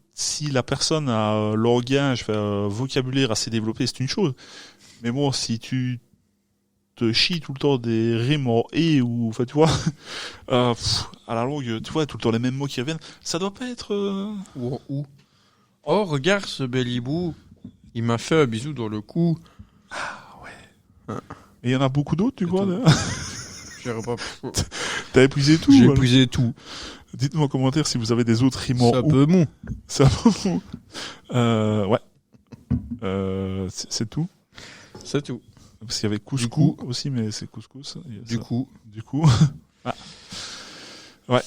la personne a un langage, un vocabulaire assez développé, c'est une chose. Mais bon, si tu te chies tout le temps des rimes en et ou, enfin, tu vois, à la longue, tu vois, tout le temps les mêmes mots qui reviennent, ça doit pas être.
Ou. Oh, regarde ce bel hibou, il m'a fait un bisou dans le cou.
Ah ouais. Et il y en a beaucoup d'autres, tu vois.
J'aurais pas...
T'as épuisé tout?
J'ai
voilà.
épuisé tout.
Dites-moi en commentaire si vous avez des autres rimes
C'est un
en ou.
peu mou.
C'est un peu mou. Ouais. C'est tout.
C'est tout.
Parce qu'il y avait couscous
coup.
aussi, mais c'est couscous.
Du coup.
Ah. Ouais.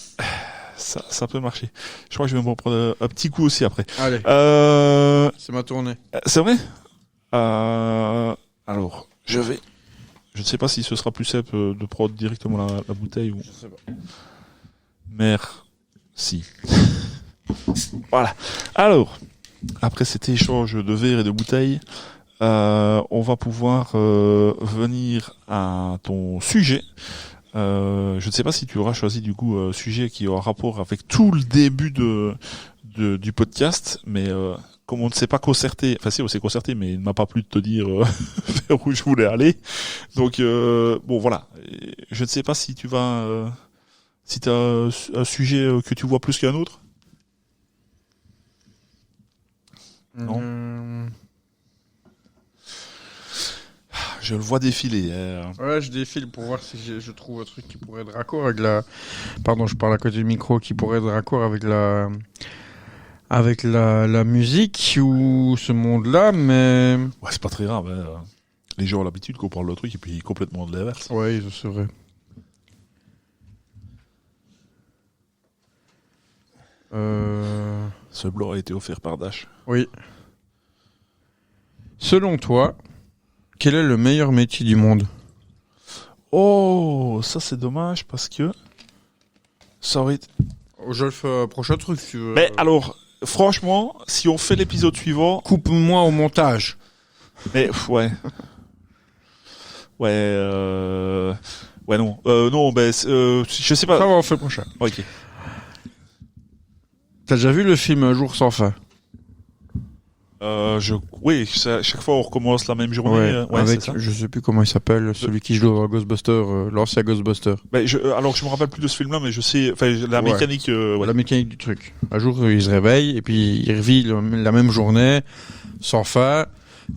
Ça peut marcher. Je crois que je vais me reprendre un petit coup aussi après.
Allez, c'est ma tournée.
C'est vrai? Alors, je ne sais pas si ce sera plus simple de prendre directement la bouteille ou.
Je sais pas.
Merci. Voilà. Alors, après cet échange de verres et de bouteilles, on va pouvoir venir à ton sujet. Je ne sais pas si tu auras choisi du coup un sujet qui aura rapport avec tout le début du podcast, mais comme on ne s'est pas concerté, enfin si on s'est concerté, mais il ne m'a pas plu de te dire vers où je voulais aller. Donc bon voilà, je ne sais pas si tu vas, si tu as un sujet que tu vois plus qu'un autre. Non. Je le vois défiler.
Ouais, je défile pour voir si je trouve un truc qui pourrait être raccord avec la... Pardon, je parle à côté du micro, qui pourrait être raccord avec la musique ou ce monde-là, mais...
Ouais, c'est pas très grave. Les gens ont l'habitude qu'on parle le truc et puis complètement de l'inverse.
Ouais, c'est vrai.
Ce blanc a été offert par Dash.
Oui. Selon toi, quel est le meilleur métier du monde?
Oh, ça c'est dommage parce que ça aurait été...
Je le fais prochain truc, si tu veux.
Mais alors, franchement, si on fait l'épisode suivant...
Coupe-moi au montage.
Mais ouais. Ouais, non. Non, ben, je sais pas.
Ça va, on fait le prochain.
Ok.
T'as déjà vu le film Un jour sans fin?
Oui, chaque fois on recommence la même journée. Ouais,
avec,
c'est ça.
je sais plus comment il s'appelle, celui qui joue dans Ghostbusters, l'ancien Ghostbuster.
Ben, alors je me rappelle plus de ce film-là, mais je sais, enfin, la
Ouais.
mécanique. Ouais.
La mécanique du truc. Un jour, il se réveille et puis il revit la même journée sans fin.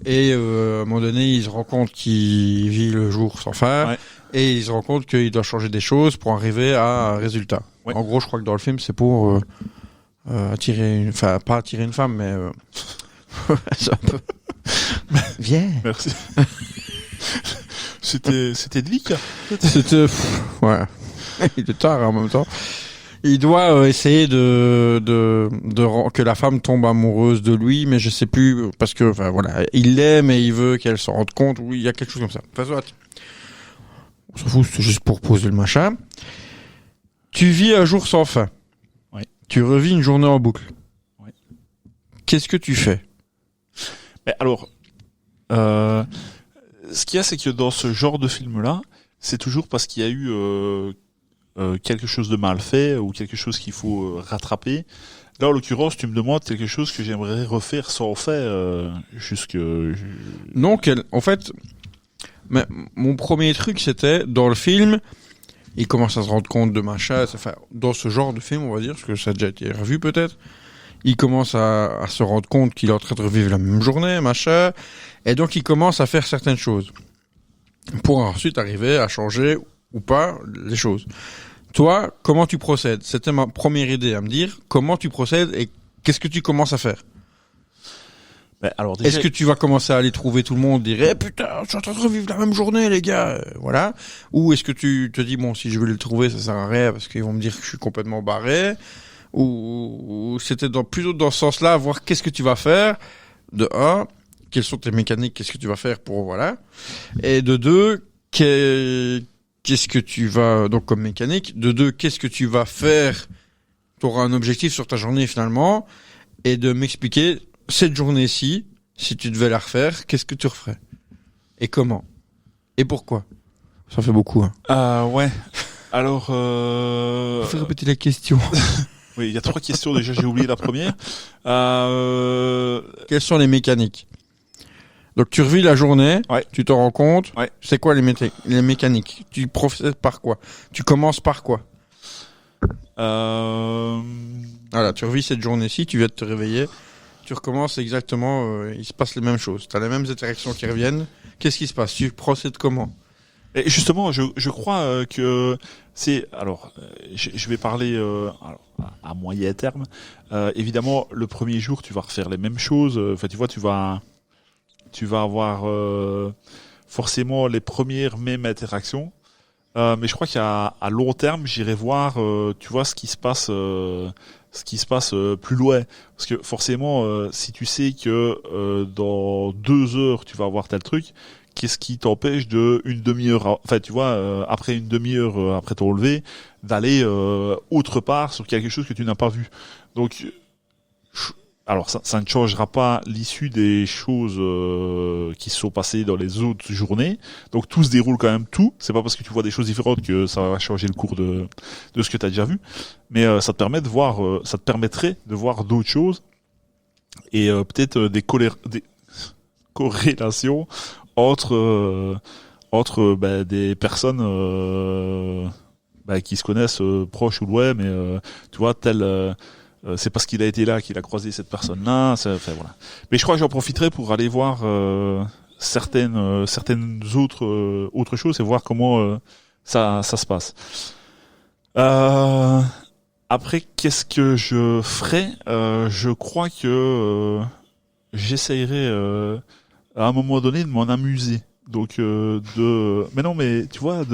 Et à un moment donné, il se rend compte qu'il vit le jour sans fin.
Ouais.
Et il se rend compte qu'il doit changer des choses pour arriver à un résultat.
Ouais.
En gros, je crois que dans le film, c'est pour attirer enfin, pas attirer une femme, mais c'est un peu... Viens.
Merci. C'était délicat.
C'était... ouais. Il est tard en même temps. Il doit essayer que la femme tombe amoureuse de lui, mais je sais plus, parce que, enfin, voilà, il l'aime et il veut qu'elle s'en rende compte, ou il y a quelque chose comme ça. Enfin, soit. On s'en fout, c'est juste pour poser le machin. Tu vis un jour sans fin.
Oui.
Tu revis une journée en boucle.
Oui.
Qu'est-ce que tu fais?
Mais alors, ce qu'il y a, c'est que dans ce genre de film-là, c'est toujours parce qu'il y a eu quelque chose de mal fait ou quelque chose qu'il faut rattraper. Là, en l'occurrence, tu me demandes quelque chose que j'aimerais refaire sans faire jusque...
Non, en fait, mais mon premier truc, c'était, dans le film, il commence à se rendre compte de machin, enfin, dans ce genre de film, on va dire, parce que ça a déjà été revu peut-être, il commence à se rendre compte qu'il est en train de revivre la même journée, machin, et donc il commence à faire certaines choses, pour ensuite arriver à changer ou pas les choses. Toi, comment tu procèdes? C'était ma première idée, à me dire, comment tu procèdes et qu'est-ce que tu commences à faire?
Mais alors, déjà...
Est-ce que tu vas commencer à aller trouver tout le monde, dire eh putain, je suis en train de revivre la même journée, les gars, voilà. Ou est-ce que tu te dis bon, si je veux les trouver, ça sert à rien parce qu'ils vont me dire que je suis complètement barré. Ou c'était plutôt dans ce sens-là, voir qu'est-ce que tu vas faire. De un, quelles sont tes mécaniques, qu'est-ce que tu vas faire pour voilà. Et de deux, qu'est-ce que tu vas donc comme mécanique. De deux, qu'est-ce que tu vas faire. Tu auras un objectif sur ta journée finalement, et de m'expliquer. Cette journée-ci, si tu devais la refaire, qu'est-ce que tu referais? Et comment? Et pourquoi? Ça fait beaucoup, hein.
ouais. Alors...
Fais répéter la question.
Oui, il y a 3 questions déjà, j'ai oublié la première.
Quelles sont les mécaniques? Donc tu revis la journée,
ouais.
Tu t'en rends compte,
ouais.
C'est quoi les mécaniques? Tu procèdes par quoi? Tu commences par quoi? Voilà, tu revis cette journée-ci, tu viens de te réveiller, tu recommences exactement, il se passe les mêmes choses. Tu as les mêmes interactions qui reviennent. Qu'est-ce qui se passe? Tu procèdes comment?
Et justement, je crois que c'est alors je vais parler alors, à moyen terme. Évidemment, le premier jour, tu vas refaire les mêmes choses. Enfin, tu vois, tu vas avoir forcément les premières mêmes interactions. Mais je crois qu'à long terme, j'irai voir, tu vois, ce qui se passe plus loin. Parce que forcément, si tu sais que dans 2 heures, tu vas avoir tel truc, qu'est-ce qui t'empêche de une demi-heure, enfin, tu vois, après une demi-heure après ton lever, d'aller autre part sur quelque chose que tu n'as pas vu. Donc, alors ça ne changera pas l'issue des choses qui se sont passées dans les autres journées. Donc tout se déroule quand même tout. C'est pas parce que tu vois des choses différentes que ça va changer le cours de ce que tu as déjà vu. Mais ça te permet de voir, ça te permettrait de voir d'autres choses et peut-être des corrélations entre des personnes qui se connaissent proches ou loin, mais tu vois c'est parce qu'il a été là qu'il a croisé cette personne-là. Enfin, voilà. Mais je crois que j'en profiterai pour aller voir certaines autres choses et voir comment ça se passe. Après, qu'est-ce que je ferai? Je crois que j'essayerai à un moment donné de m'en amuser. Donc mais non, mais tu vois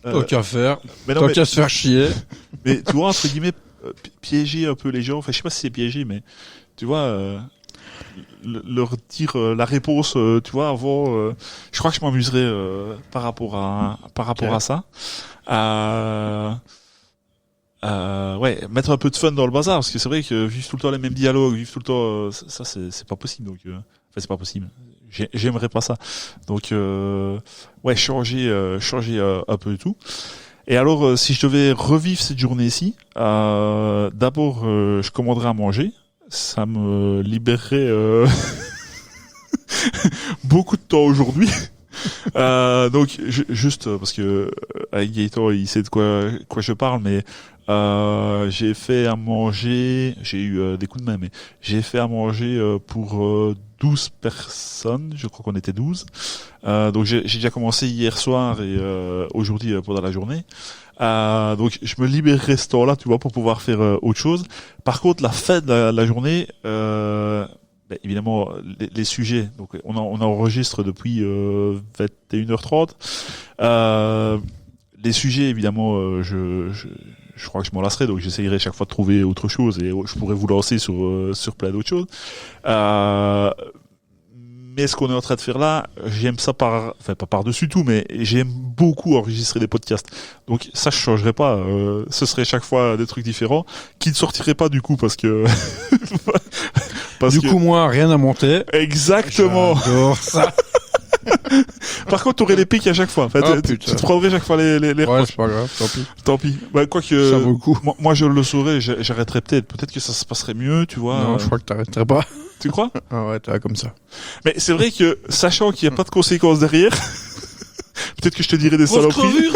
Tant qu'à faire.
Tant
qu'à se faire chier.
Mais tu vois, entre guillemets, piéger un peu les gens. Enfin, je sais pas si c'est piéger, mais tu vois, leur dire la réponse, tu vois, avant. Je crois que je m'amuserais par rapport à ça. Ouais, mettre un peu de fun dans le bazar, parce que c'est vrai que vivre tout le temps les mêmes dialogues, vivre tout le temps, ça c'est pas possible. Donc, enfin, c'est pas possible. J'aimerais pas ça. Donc, ouais, changer un peu de tout. Et alors, si je devais revivre cette journée-ci, d'abord, je commanderais à manger. Ça me libérerait beaucoup de temps aujourd'hui. Donc, juste parce que avec Gaëtan, il sait de quoi je parle, mais j'ai fait à manger. J'ai eu des coups de main, mais j'ai fait à manger pour 12 personnes. Je crois qu'on était 12. Donc j'ai déjà commencé hier soir et aujourd'hui pendant la journée. Donc je me libérerai ce temps-là, tu vois, pour pouvoir faire autre chose. Par contre, la fin de la journée, évidemment, les sujets. Donc on enregistre depuis 21h30. Les sujets, évidemment, je crois que je m'en lasserai, donc j'essayerai chaque fois de trouver autre chose et je pourrais vous lancer sur plein d'autres choses. Mais ce qu'on est en train de faire là, j'aime ça pas par-dessus tout, mais j'aime beaucoup enregistrer des podcasts. Donc ça, je changerais pas. Ce serait chaque fois des trucs différents qui ne sortiraient pas du coup parce que
coup, moi, rien à monter.
Exactement.
J'adore ça.
Par contre, t'aurais les pics à chaque fois. En fait, tu te prendrais chaque fois les
ouais, c'est pas grave,
tant pis. Quoique,
ça vaut le coup.
Moi, je le saurais, j'arrêterais peut-être que ça se passerait mieux, tu vois.
Non, je crois que t'arrêterais pas.
Tu crois?
Ah ouais, t'es comme ça.
Mais c'est vrai que, sachant qu'il n'y a pas de conséquences derrière, peut-être que je te dirais des saloperies.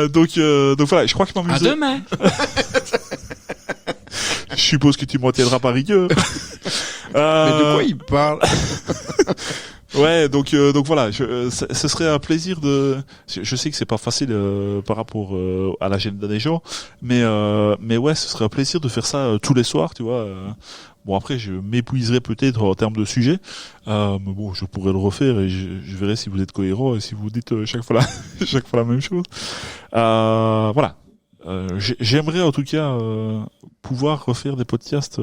Donc voilà, je crois que je m'amuserai.
À demain.
Je suppose que tu m'en tiendras par rigueur.
Mais de quoi il parle?
Ouais, donc voilà, ce serait un plaisir de. Je sais que c'est pas facile par rapport à l'agenda des gens, mais ouais, ce serait un plaisir de faire ça tous les soirs, tu vois. Bon, après, je m'épuiserai peut-être en termes de sujet, mais bon, je pourrais le refaire et je verrai si vous êtes cohérent et si vous dites chaque fois la même chose. Voilà. J'aimerais en tout cas pouvoir refaire des podcasts.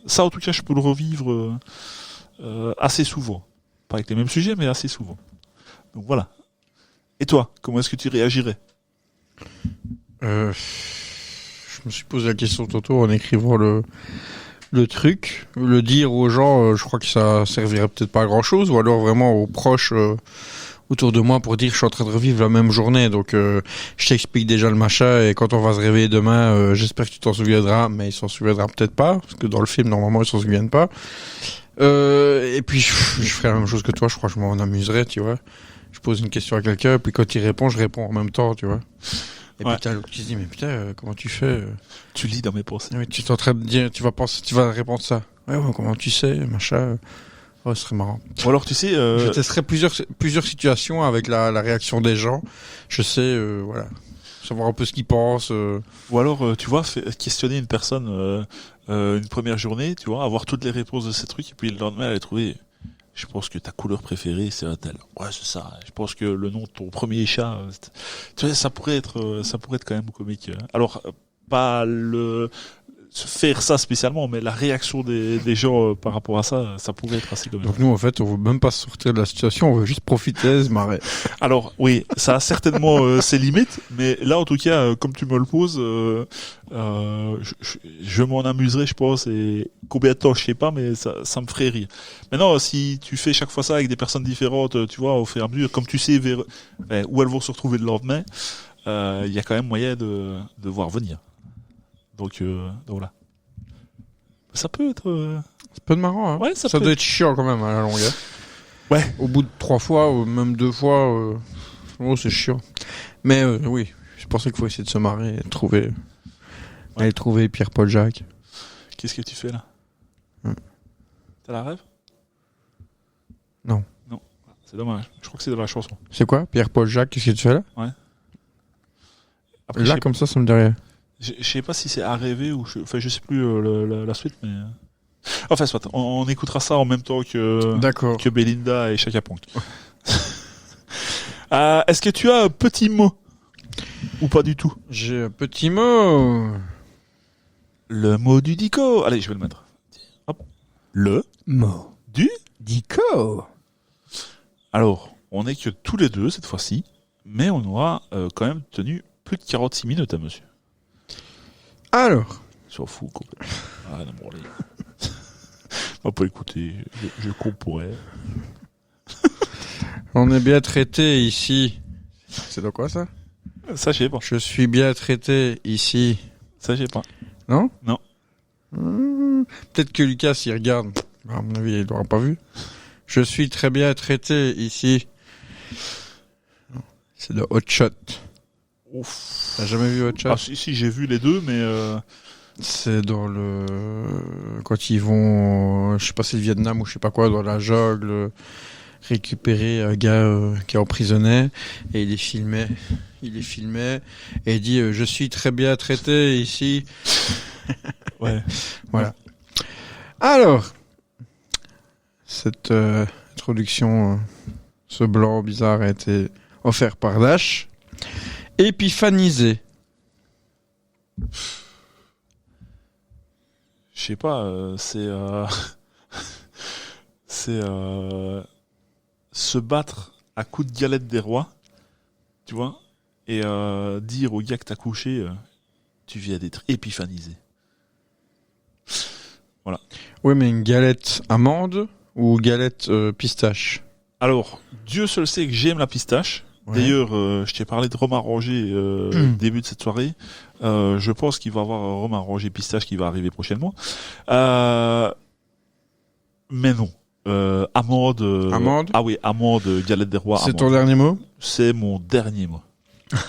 Ça, en tout cas, je peux le revivre assez souvent. Pas avec les mêmes sujets, mais assez souvent. Donc voilà. Et toi, comment est-ce que tu réagirais?
Je me suis posé la question tantôt en écrivant le truc. Le dire aux gens, je crois que ça servirait peut-être pas à grand-chose, ou alors vraiment aux proches autour de moi pour dire que je suis en train de revivre la même journée. Donc je t'explique déjà le machin, et quand on va se réveiller demain, j'espère que tu t'en souviendras, mais il s'en souviendra peut-être pas, parce que dans le film, normalement, ils s'en souviennent pas. Et puis je ferai la même chose que toi, je crois que je m'en amuserai, tu vois. Je pose une question à quelqu'un, et puis quand il répond, je réponds en même temps, tu vois. Et puis t'as l'autre qui se dit, mais putain, comment tu fais?
Tu lis dans mes pensées.
Oui, tu es en train de dire, tu vas répondre ça. Ouais, comment tu sais, machin. Oh, ce serait marrant.
Ou alors, tu sais,
Je testerai plusieurs situations avec la réaction des gens. Je sais, voilà, savoir un peu ce qu'ils pensent.
ou alors, tu vois, questionner une personne une première journée, tu vois, avoir toutes les réponses de ces trucs, et puis le lendemain, aller trouver. Je pense que ta couleur préférée, c'est un tel. Ouais, c'est ça. Je pense que le nom de ton premier chat, tu vois, ça pourrait être quand même comique. Alors, pas faire ça spécialement, mais la réaction des gens par rapport à ça, ça pourrait être assez comique.
Donc nous, en fait, on veut même pas sortir de la situation, on veut juste profiter, se marrer.
Alors, oui, ça a certainement ses limites, mais là, en tout cas, comme tu me le poses, je m'en amuserai, je pense, et combien de temps, je sais pas, mais ça me ferait rire. Maintenant, si tu fais chaque fois ça avec des personnes différentes, tu vois, au fur et à mesure, comme tu sais où elles vont se retrouver le lendemain, il y a quand même moyen de voir venir. Donc voilà. Ça peut être...
C'est pas de marrant, hein.
Ouais, ça
Ça
peut
doit être chiant quand même à la longue.
Ouais.
Au bout de 3 fois, ou même 2 fois, c'est chiant. Mais oui, je pensais qu'il faut essayer de se marrer et trouver...
Ouais.
Aller trouver Pierre-Paul Jacques.
Qu'est-ce que tu fais là? T'as la rêve?
Non.
Non. C'est dommage. Je crois que c'est dans la chanson.
C'est quoi Pierre-Paul Jacques, qu'est-ce que tu fais là?
Après,
Là, comme ça me dit rien.
je sais pas si c'est à rêver ou je sais plus la suite, mais enfin soit. On écoutera ça en même temps
D'accord.
que Belinda et Chaka Ponk. Est-ce que tu as un petit mot ou pas du tout?
J'ai un petit mot.
Le mot du dico. Allez, je vais le mettre. Hop. Le
Mot.
du.
Dico.
Alors, on n'est que tous les deux cette fois-ci, mais on aura quand même tenu plus de 46 minutes, hein, monsieur.
Alors.
S'en fout complètement. Ah non, bon, allez. On va pas écouter. Je comprends.
On est bien traité ici. C'est de quoi ça?
Ça, je sais pas.
Je suis bien traité ici.
Ça, je sais pas.
Non?
Non.
Peut-être que Lucas, s'il regarde, à mon avis, il l'aura pas vu. Je suis très bien traité ici. Non, c'est de Hot Shot.
Ouf.
T'as jamais vu Hot Shot?
Ah, si, j'ai vu les deux, mais
C'est dans quand ils vont, je sais pas si c'est le Vietnam ou je sais pas quoi, dans la jungle, récupérer un gars qui est emprisonné, et il les filmait, et il dit je suis très bien traité ici.
ouais.
Voilà. Alors, cette introduction, ce blanc bizarre a été offert par Dash. Épiphanisé.
Je sais pas, c'est se battre à coups de galette des rois, tu vois, et dire au gars que t'as couché, tu viens d'être épiphanisé. Voilà.
Oui, mais une galette amande ou galette pistache?
Alors, Dieu seul sait que j'aime la pistache.
Ouais.
D'ailleurs, je t'ai parlé de rhum arrangé début de cette soirée. Je pense qu'il va y avoir un rhum arrangé pistache qui va arriver prochainement. Mais non. Amande.
Amande?
Ah oui, amande, galette des rois.
C'est
amande.
ton dernier mot?
C'est mon dernier mot.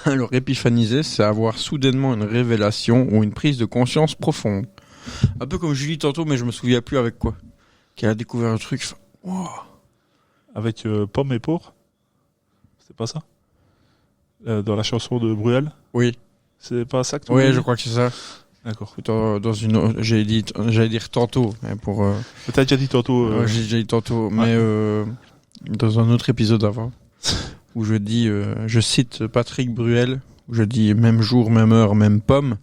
Alors, épiphaniser, c'est avoir soudainement une révélation ou une prise de conscience profonde. Un peu comme Julie tantôt, mais je me souviens plus avec quoi. Qu'elle a découvert un truc. Wow.
Avec pomme et porc. C'est pas ça? Dans la chanson de Bruel?
Oui.
C'est pas ça que tu
Oui,
veux
je
dire?
crois que c'est ça.
D'accord.
Dans une, j'allais dire tantôt, mais pour.
T'as déjà dit tantôt.
Ouais, j'ai déjà dit tantôt, mais dans un autre épisode avant, où je dis, je cite Patrick Bruel, où je dis même jour, même heure, même pomme,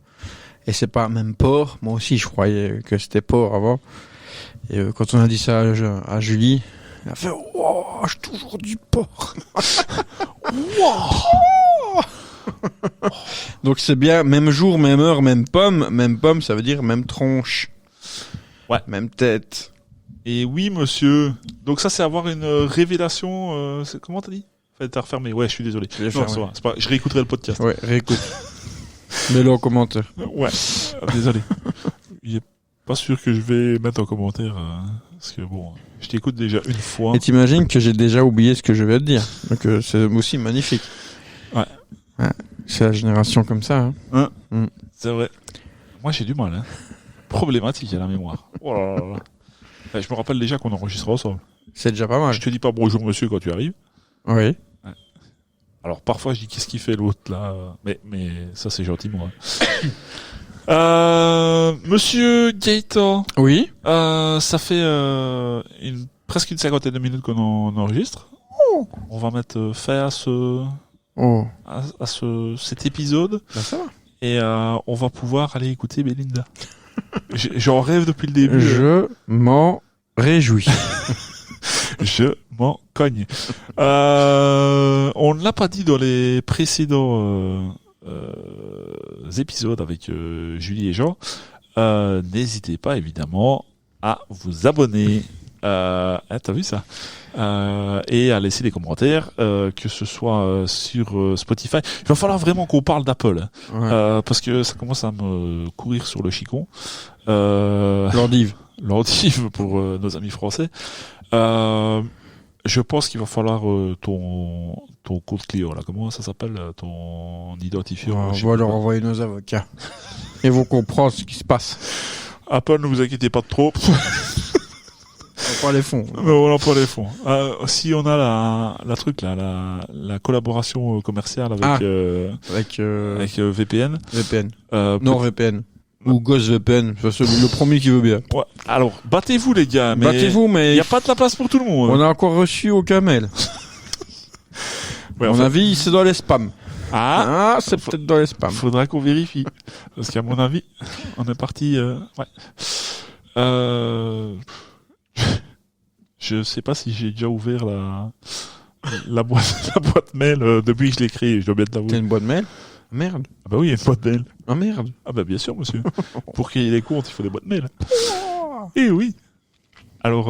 et c'est pas même porc. Moi aussi, je croyais que c'était porc avant. Et quand on a dit ça à Julie, elle a fait wow, j'ai toujours du porc. Wow. Donc c'est bien, même jour, même heure, même pomme. Même pomme, ça veut dire même tronche.
Ouais.
Même tête.
Et oui, monsieur. Donc ça, c'est avoir une révélation. Comment t'as dit? Enfin, t'as refermé. Ouais, je suis désolé.
Je l'ai
Non,
fermé.
ça va. C'est pas... Je réécouterai le podcast.
Ouais, réécoute. Mets-le en commentaire.
Ouais. Désolé. Il est pas sûr que je vais mettre en commentaire. Parce que bon, je t'écoute déjà une fois.
Et t'imagines que j'ai déjà oublié ce que je vais te dire. Donc c'est aussi magnifique.
Ouais.
C'est la génération comme ça. Hein.
C'est vrai. Moi, j'ai du mal. Hein. Problématique à la mémoire. Oh là là là. Enfin, je me rappelle déjà qu'on enregistre ensemble.
C'est déjà pas mal.
Je te dis pas bonjour monsieur quand tu arrives.
Oui.
Alors parfois je dis qu'est-ce qu'il fait l'autre là, mais ça c'est gentil moi. Monsieur Gaëtan,
Oui.
ça fait presque une cinquantaine de minutes qu'on enregistre. On va mettre fin à cet épisode.
Ben ça va.
Et on va pouvoir aller écouter Belinda. J'en rêve depuis le début.
Je m'en réjouis.
Je m'en cogne. On ne l'a pas dit dans les précédents épisodes avec Julie et Jean. N'hésitez pas évidemment à vous abonner. T'as vu ça? Et à laisser des commentaires, que ce soit sur Spotify. Il va falloir vraiment qu'on parle d'Apple,
Ouais.
parce que ça commence à me courir sur le chicon.
L'endive.
L'endive pour nos amis français. Je pense qu'il va falloir ton compte client là. Comment ça s'appelle, ton identifiant?
On va leur envoyer nos avocats. Ils vont comprendre ce qui se passe.
Apple, ne vous inquiétez pas de trop.
On pas les fonds.
On n'a pas les fonds. Si on a la truc là, la collaboration commerciale avec
Avec
VPN.
VPN. Non, VPN. Ou Ghost VPN. C'est le premier qui veut bien.
Ouais. Alors, battez-vous les gars, mais
Battez-vous,
il
mais
n'y a pas de la place pour tout le monde.
on a encore reçu aucun mail.
Ouais,
À mon avis, c'est dans les spams.
Ah,
C'est peut-être dans les spams.
faudra qu'on vérifie. Parce qu'à mon avis, on est parti, ouais. Je sais pas si j'ai déjà ouvert la boîte mail depuis que je l'ai créée, je dois bien
T'as
t'avouer.
une boîte mail? Merde.
Ah bah oui, il y a une boîte mail.
Ah merde.
Ah bah bien sûr, monsieur. Pour qu'il y ait des comptes, il faut des boîtes mail. Eh oui. Alors,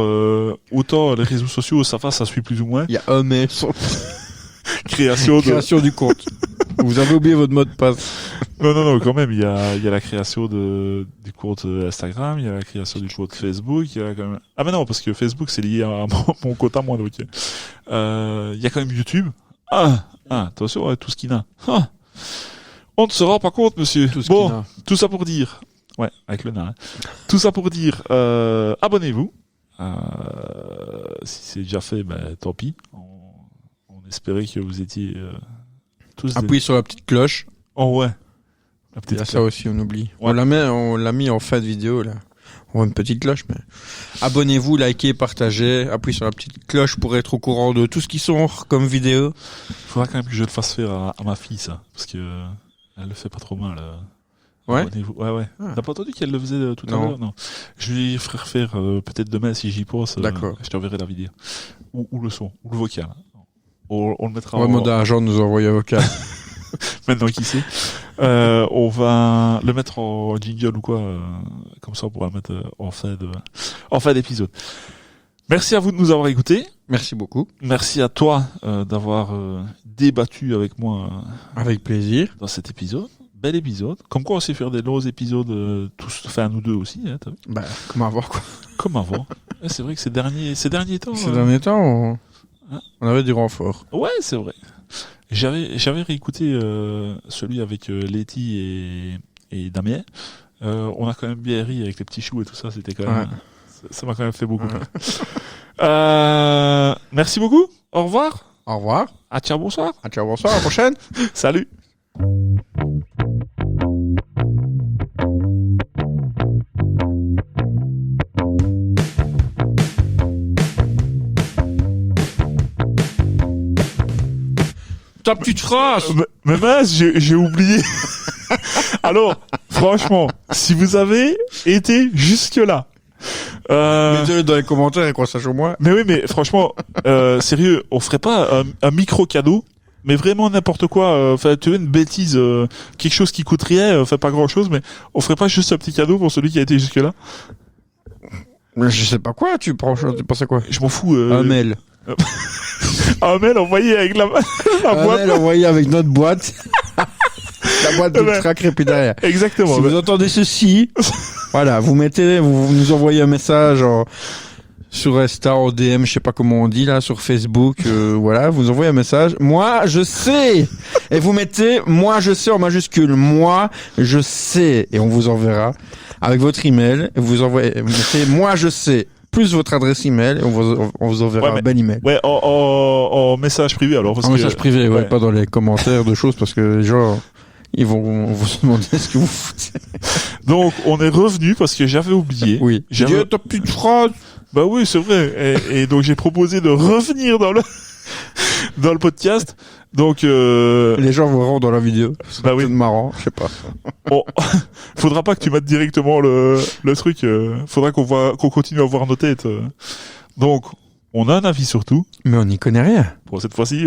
autant les réseaux sociaux, ça suit plus ou moins.
Il y a un mail sur
Création de...
création du compte. Vous avez oublié votre mot de passe.
Non, quand même, il y a la création du compte Instagram, il y a la création du compte Facebook, il y a quand même... Ah mais non, parce que Facebook, c'est lié à mon compte à moi, donc... il y a quand même YouTube. Attention, tout ce qu'il a. On ne se rend pas compte, monsieur.
Tout ce
Bon,
qu'il a.
tout ça pour dire... Ouais, avec le nain. Hein. Tout ça pour dire, abonnez-vous. Si c'est déjà fait, ben tant pis. On espérait que vous étiez tous...
Appuyez sur la petite cloche.
Oh ouais. La
Il
petite
y a ça aussi, on oublie.
Ouais.
On l'a mis en fin de vidéo, là. On voit une petite cloche, mais... Abonnez-vous, likez, partagez, appuyez sur la petite cloche pour être au courant de tout ce qui sort comme vidéo.
Faudra quand même que je le fasse faire à ma fille, ça. Parce que elle le fait pas trop mal.
Ouais?
Abonnez-vous. Ouais.
Ah.
T'as pas entendu qu'elle le faisait tout à
Non.
l'heure? Non. Je lui ferai refaire peut-être demain si j'y pense.
D'accord.
Je t'enverrai la vidéo. Ou le son, ou le vocal. On le mettra
On va demander à Jean de nous envoyer un vocal.
maintenant qui sait. On va le mettre en jingle ou quoi. Comme ça, on pourra le mettre en fin d'épisode. Merci à vous de nous avoir écoutés.
Merci beaucoup.
Merci à toi d'avoir débattu avec moi
Avec plaisir.
dans cet épisode. Bel épisode. Comme quoi on sait faire des longs épisodes tous, enfin nous deux aussi, hein, t'as vu?
Bah, comment avoir, quoi.
Comme avant. Ouais, c'est vrai que ces derniers temps.
Ces derniers temps,
Hein
on avait du renfort.
Ouais, c'est vrai. J'avais réécouté celui avec Letty et Damien. On a quand même bien ri avec les petits choux et tout ça. C'était quand même.
Ouais.
Ça m'a quand même fait beaucoup.
Ouais.
Merci beaucoup. Au revoir.
Au revoir.
À ciao, bonsoir.
À ciao, bonsoir, à la prochaine.
Salut.
Ta petite phrase.
Mais mince, j'ai oublié. Alors, franchement, si vous avez été jusque-là,
Mettez-le dans les commentaires et qu'on sache au moins.
mais oui, mais franchement, sérieux, on ferait pas un micro cadeau, mais vraiment n'importe quoi. Enfin, tu veux une bêtise, quelque chose qui coûte rien, enfin pas grand-chose, mais on ferait pas juste un petit cadeau pour celui qui a été jusque-là.
Je sais pas quoi, tu penses à quoi?
Je m'en fous.
Un mail.
Un mail envoyé avec la
Un
boîte.
mail envoyé avec notre boîte. La boîte de
Ouais.
track et puis derrière.
Exactement.
Si vous entendez ceci, voilà, vous nous envoyez un message sur Insta, en DM, je sais pas comment on dit là, sur Facebook, voilà, vous envoyez un message. Moi, je sais. Et vous mettez moi je sais en majuscule. Moi, je sais. Et on vous enverra avec votre email. Vous mettez moi je sais. plus votre adresse email et on vous enverra un bel email.
Ouais, en message privé alors.
En message privé, ouais, pas dans les commentaires de choses parce que les gens, ils vont vous demander ce que vous foutez.
Donc, on est revenu parce que j'avais oublié.
Oui.
T'as plus de phrase. Bah oui, c'est vrai. Et donc, j'ai proposé de revenir dans le podcast. Donc,
les gens verront dans la vidéo.
Bah oui.
C'est marrant, je sais pas.
Bon. Faudra pas que tu mettes directement le truc. Faudra qu'on continue à voir nos têtes. Donc, on a un avis sur tout.
Mais on n'y connaît rien.
Bon, cette fois-ci,